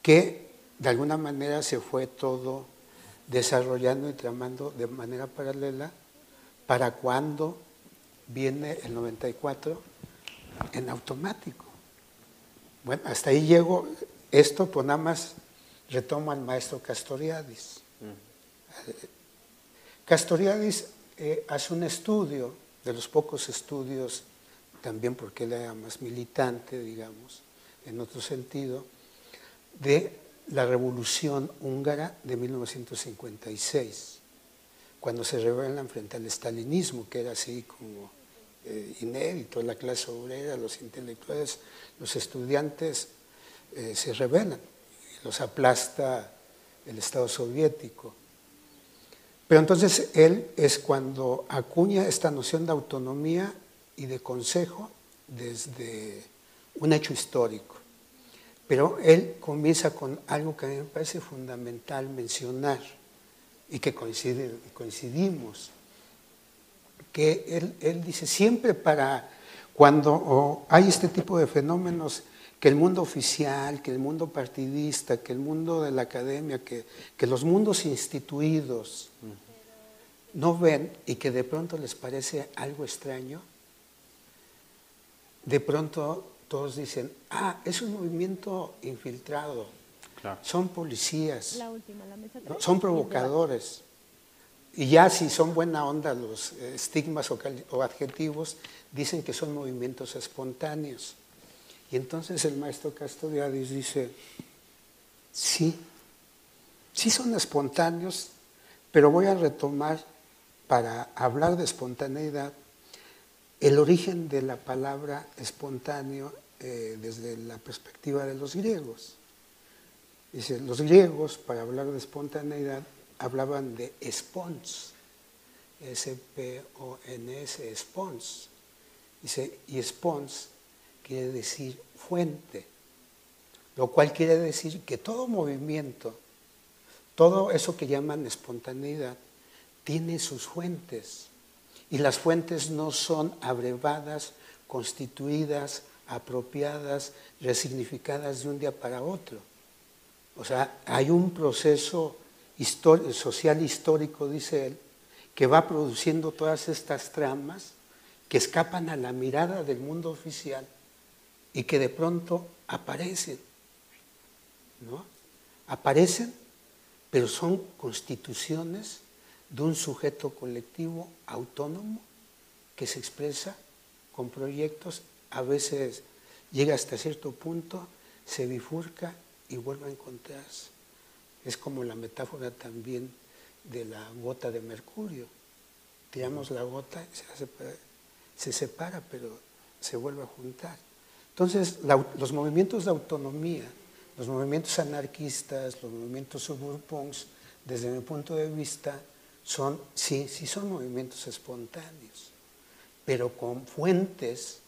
que de alguna manera se fue todo desarrollando y tramando de manera paralela para cuando viene el 94 en automático. Bueno, hasta ahí llego. Esto pues nada más retomo al maestro Castoriadis. Castoriadis hace un estudio, de los pocos estudios, también porque él era más militante, digamos, en otro sentido, de la Revolución Húngara de 1956, cuando se rebelan frente al estalinismo, que era así como inédito, la clase obrera, los intelectuales, los estudiantes se rebelan, y los aplasta el Estado soviético. Pero entonces él es cuando acuña esta noción de autonomía y de consejo desde un hecho histórico. Pero él comienza con algo que a mí me parece fundamental mencionar y que coincidimos, que él dice siempre para cuando hay este tipo de fenómenos, que el mundo oficial, que el mundo partidista, que el mundo de la academia, que los mundos instituidos no ven y que de pronto les parece algo extraño, de pronto todos dicen, es un movimiento infiltrado, claro, son policías, ¿no? Son provocadores. Y ya si son buena onda los estigmas o adjetivos, dicen que son movimientos espontáneos. Y entonces el maestro Castoriadis dice, sí son espontáneos, pero voy a retomar para hablar de espontaneidad el origen de la palabra espontáneo desde la perspectiva de los griegos. Dice, los griegos para hablar de espontaneidad hablaban de spons, S-P-O-N-S, spons. Dice, y spons quiere decir fuente, lo cual quiere decir que todo movimiento, todo eso que llaman espontaneidad, tiene sus fuentes. Y las fuentes no son abrevadas, constituidas, apropiadas, resignificadas de un día para otro. O sea, hay un proceso social histórico, dice él, que va produciendo todas estas tramas que escapan a la mirada del mundo oficial y que de pronto aparecen, ¿no? Aparecen, pero son constituciones de un sujeto colectivo autónomo que se expresa con proyectos, a veces llega hasta cierto punto, se bifurca y vuelve a encontrarse. Es como la metáfora también de la gota de mercurio. Tiramos la gota y se separa, pero se vuelve a juntar. Entonces, los movimientos de autonomía, los movimientos anarquistas, los movimientos suburpunks, desde mi punto de vista, son movimientos espontáneos, pero con fuentes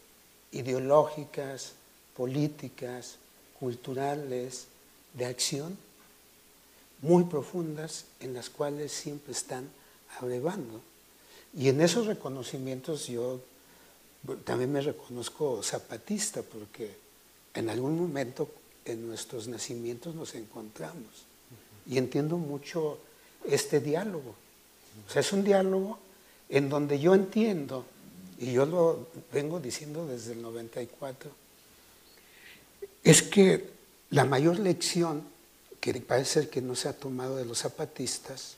ideológicas, políticas, culturales, de acción, muy profundas, en las cuales siempre están abrevando. Y en esos reconocimientos yo también me reconozco zapatista, porque en algún momento en nuestros nacimientos nos encontramos. Y entiendo mucho este diálogo. O sea, es un diálogo en donde yo entiendo y yo lo vengo diciendo desde el 94, es que la mayor lección que parece ser que no se ha tomado de los zapatistas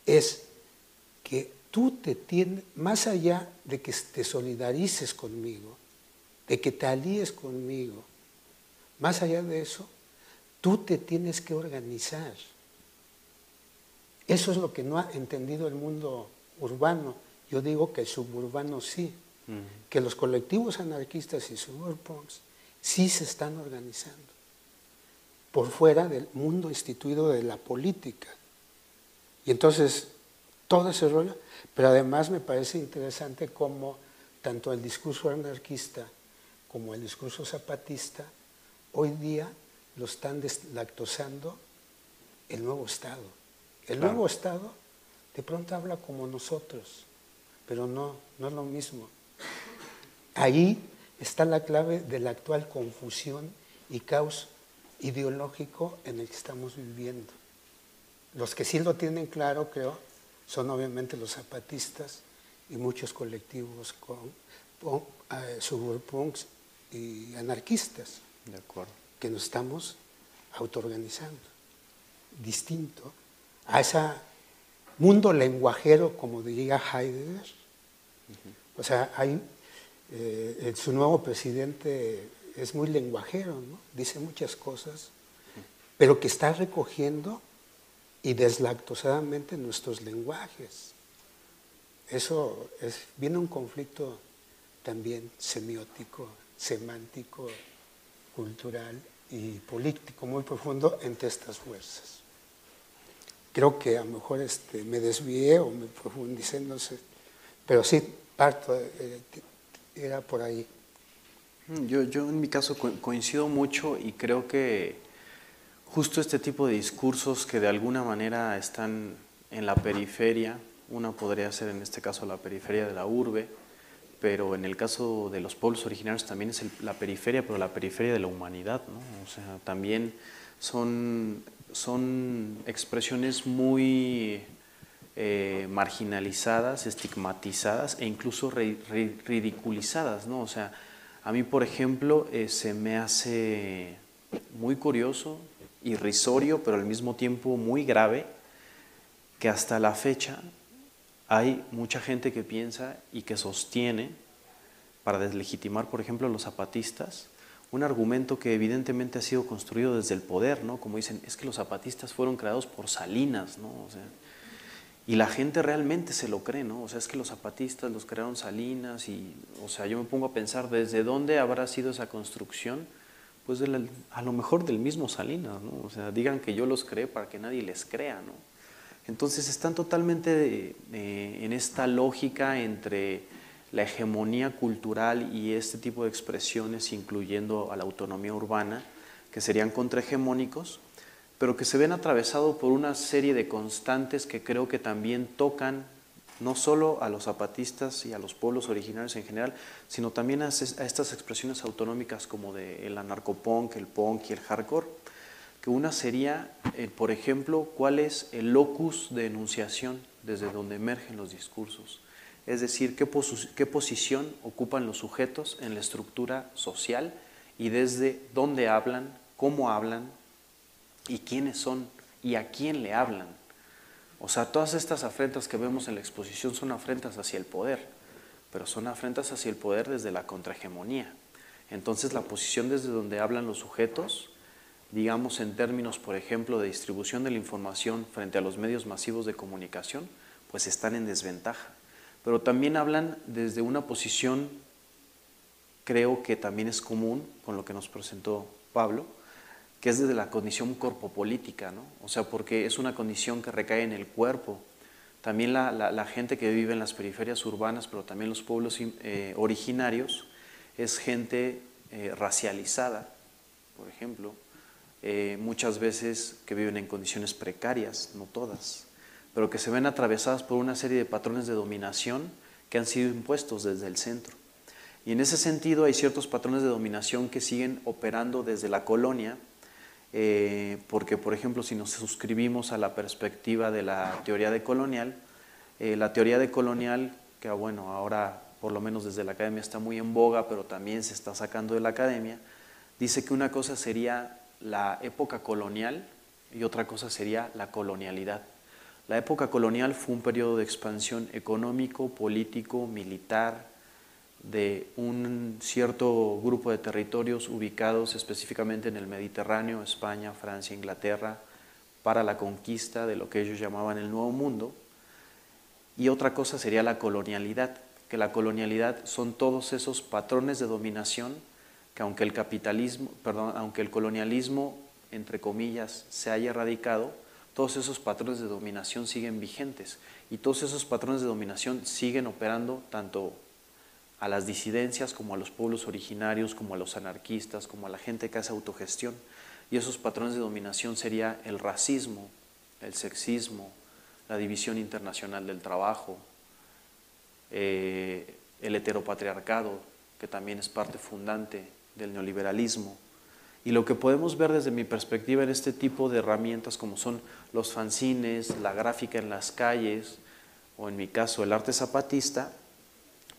es que tú te tienes, más allá de que te solidarices conmigo, de que te alíes conmigo, más allá de eso, tú te tienes que organizar. Eso es lo que no ha entendido el mundo urbano. Yo digo que el suburbano sí, que los colectivos anarquistas y suburbanpunks sí se están organizando por fuera del mundo instituido de la política. Y entonces, todo ese rollo, pero además me parece interesante cómo tanto el discurso anarquista como el discurso zapatista hoy día lo están deslactosando el nuevo Estado. El nuevo Estado de pronto habla como nosotros, pero no es lo mismo. Ahí está la clave de la actual confusión y caos ideológico en el que estamos viviendo. Los que sí lo tienen claro, creo, son obviamente los zapatistas y muchos colectivos suburpunks y anarquistas. De acuerdo. Que nos estamos autoorganizando, distinto a ese mundo lenguajero, como diría Heidegger. O sea, su nuevo presidente es muy lenguajero, ¿no? Dice muchas cosas, pero que está recogiendo y deslactosadamente nuestros lenguajes. Eso viene un conflicto también semiótico, semántico, cultural y político muy profundo entre estas fuerzas. Creo que a lo mejor me desvié o me profundicé, no sé, pero sí, parto, era por ahí. Yo en mi caso coincido mucho y creo que justo este tipo de discursos que de alguna manera están en la periferia, una podría ser en este caso la periferia de la urbe, pero en el caso de los pueblos originarios también es la periferia, pero la periferia de la humanidad, ¿no? O sea, también son expresiones muy marginalizadas, estigmatizadas e incluso ridiculizadas, ¿no? O sea, a mí, por ejemplo, se me hace muy curioso, irrisorio, pero al mismo tiempo muy grave, que hasta la fecha hay mucha gente que piensa y que sostiene, para deslegitimar, por ejemplo, a los zapatistas, un argumento que evidentemente ha sido construido desde el poder, ¿no? Como dicen, es que los zapatistas fueron creados por Salinas, ¿no? O sea, y la gente realmente se lo cree, ¿no? O sea, es que los zapatistas los crearon Salinas y, o sea, yo me pongo a pensar, ¿desde dónde habrá sido esa construcción? Pues a lo mejor del mismo Salinas, ¿no? O sea, digan que yo los creé para que nadie les crea, ¿no? Entonces están totalmente en esta lógica entre la hegemonía cultural y este tipo de expresiones, incluyendo a la autonomía urbana, que serían contrahegemónicos, pero que se ven atravesados por una serie de constantes que creo que también tocan no solo a los zapatistas y a los pueblos originarios en general, sino también a estas expresiones autonómicas como el anarcopunk, el punk y el hardcore, que una sería, por ejemplo, cuál es el locus de enunciación desde donde emergen los discursos. Es decir, qué posición ocupan los sujetos en la estructura social y desde dónde hablan, cómo hablan y quiénes son y a quién le hablan. O sea, todas estas afrentas que vemos en la exposición son afrentas hacia el poder, pero son afrentas hacia el poder desde la contrahegemonía. Entonces, la posición desde donde hablan los sujetos, digamos en términos, por ejemplo, de distribución de la información frente a los medios masivos de comunicación, pues están en desventaja. Pero también hablan desde una posición, creo que también es común con lo que nos presentó Pablo, que es desde la condición corpopolítica, ¿no? O sea, porque es una condición que recae en el cuerpo. También la gente que vive en las periferias urbanas, pero también los pueblos originarios, es gente racializada, por ejemplo, muchas veces que viven en condiciones precarias, no todas, pero que se ven atravesadas por una serie de patrones de dominación que han sido impuestos desde el centro. Y en ese sentido hay ciertos patrones de dominación que siguen operando desde la colonia, porque, por ejemplo, si nos suscribimos a la perspectiva de la teoría decolonial que bueno, ahora por lo menos desde la academia está muy en boga, pero también se está sacando de la academia, dice que una cosa sería la época colonial y otra cosa sería la colonialidad. La época colonial fue un periodo de expansión económico, político, militar, de un cierto grupo de territorios ubicados específicamente en el Mediterráneo, España, Francia, Inglaterra, para la conquista de lo que ellos llamaban el Nuevo Mundo. Y otra cosa sería la colonialidad, que la colonialidad son todos esos patrones de dominación que aunque el colonialismo, entre comillas, se haya erradicado, todos esos patrones de dominación siguen vigentes y todos esos patrones de dominación siguen operando tanto a las disidencias como a los pueblos originarios, como a los anarquistas, como a la gente que hace autogestión. Y esos patrones de dominación sería el racismo, el sexismo, la división internacional del trabajo, el heteropatriarcado, que también es parte fundante del neoliberalismo. Y lo que podemos ver desde mi perspectiva en este tipo de herramientas como son los fanzines, la gráfica en las calles, o en mi caso el arte zapatista,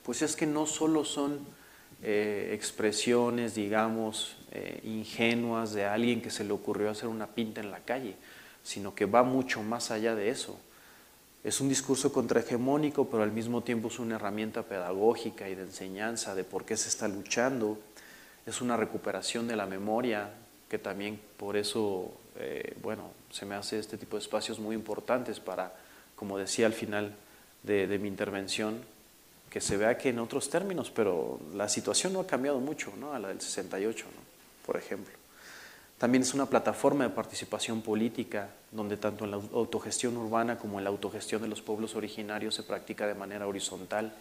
pues es que no solo son expresiones, digamos, ingenuas de alguien que se le ocurrió hacer una pinta en la calle, sino que va mucho más allá de eso. Es un discurso contrahegemónico, pero al mismo tiempo es una herramienta pedagógica y de enseñanza de por qué se está luchando. Es una recuperación de la memoria, que también por eso, bueno, se me hace este tipo de espacios muy importantes para, como decía al final de mi intervención, que se vea que en otros términos, pero la situación no ha cambiado mucho, ¿no?, a la del 68, ¿no?, por ejemplo. También es una plataforma de participación política, donde tanto en la autogestión urbana como en la autogestión de los pueblos originarios se practica de manera horizontal.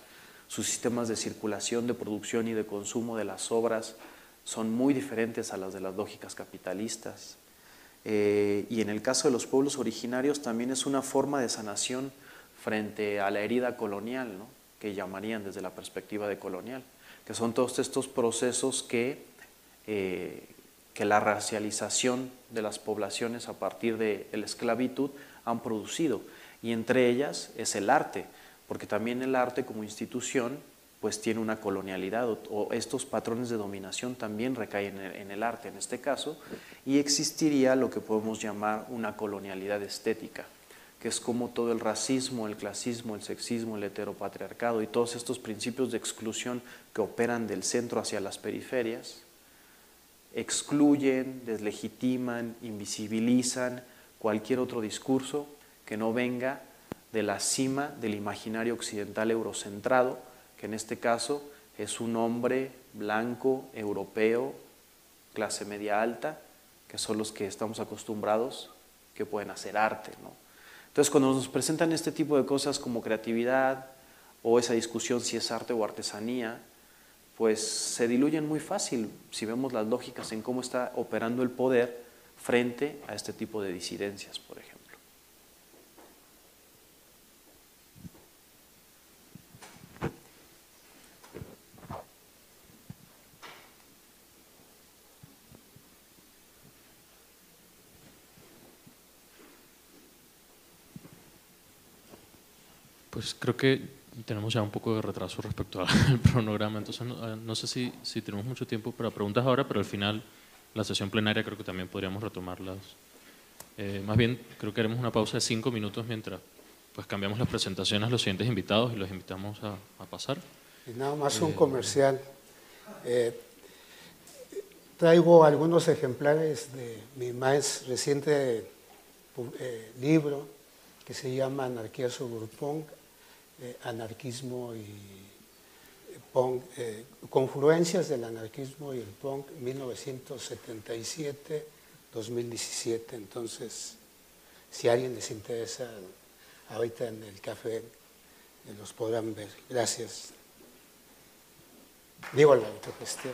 Sus sistemas de circulación, de producción y de consumo de las obras son muy diferentes a las de las lógicas capitalistas. Y en el caso de los pueblos originarios también es una forma de sanación frente a la herida colonial, ¿no?, que llamarían desde la perspectiva de colonial, que son todos estos procesos que la racialización de las poblaciones a partir de la esclavitud han producido, y entre ellas es el arte, porque también el arte como institución pues tiene una colonialidad, o estos patrones de dominación también recaen en el arte en este caso, y existiría lo que podemos llamar una colonialidad estética, que es como todo el racismo, el clasismo, el sexismo, el heteropatriarcado y todos estos principios de exclusión que operan del centro hacia las periferias, excluyen, deslegitiman, invisibilizan cualquier otro discurso que no venga de la cima del imaginario occidental eurocentrado, que en este caso es un hombre blanco, europeo, clase media alta, que son los que estamos acostumbrados que pueden hacer arte, ¿no? Entonces, cuando nos presentan este tipo de cosas como creatividad o esa discusión si es arte o artesanía, pues se diluyen muy fácil si vemos las lógicas en cómo está operando el poder frente a este tipo de disidencias, por ejemplo. Pues creo que tenemos ya un poco de retraso respecto al cronograma, entonces no sé si tenemos mucho tiempo para preguntas ahora, pero al final la sesión plenaria creo que también podríamos retomarlas. Más bien creo que haremos una pausa de 5 minutos mientras pues cambiamos las presentaciones a los siguientes invitados y los invitamos a pasar. Y nada más un comercial. Traigo algunos ejemplares de mi más reciente libro que se llama Anarquía sobre el punk, anarquismo y punk, confluencias del anarquismo y el punk 1977-2017. Entonces, si a alguien les interesa, ahorita en el café los podrán ver. Gracias. Digo la autogestión.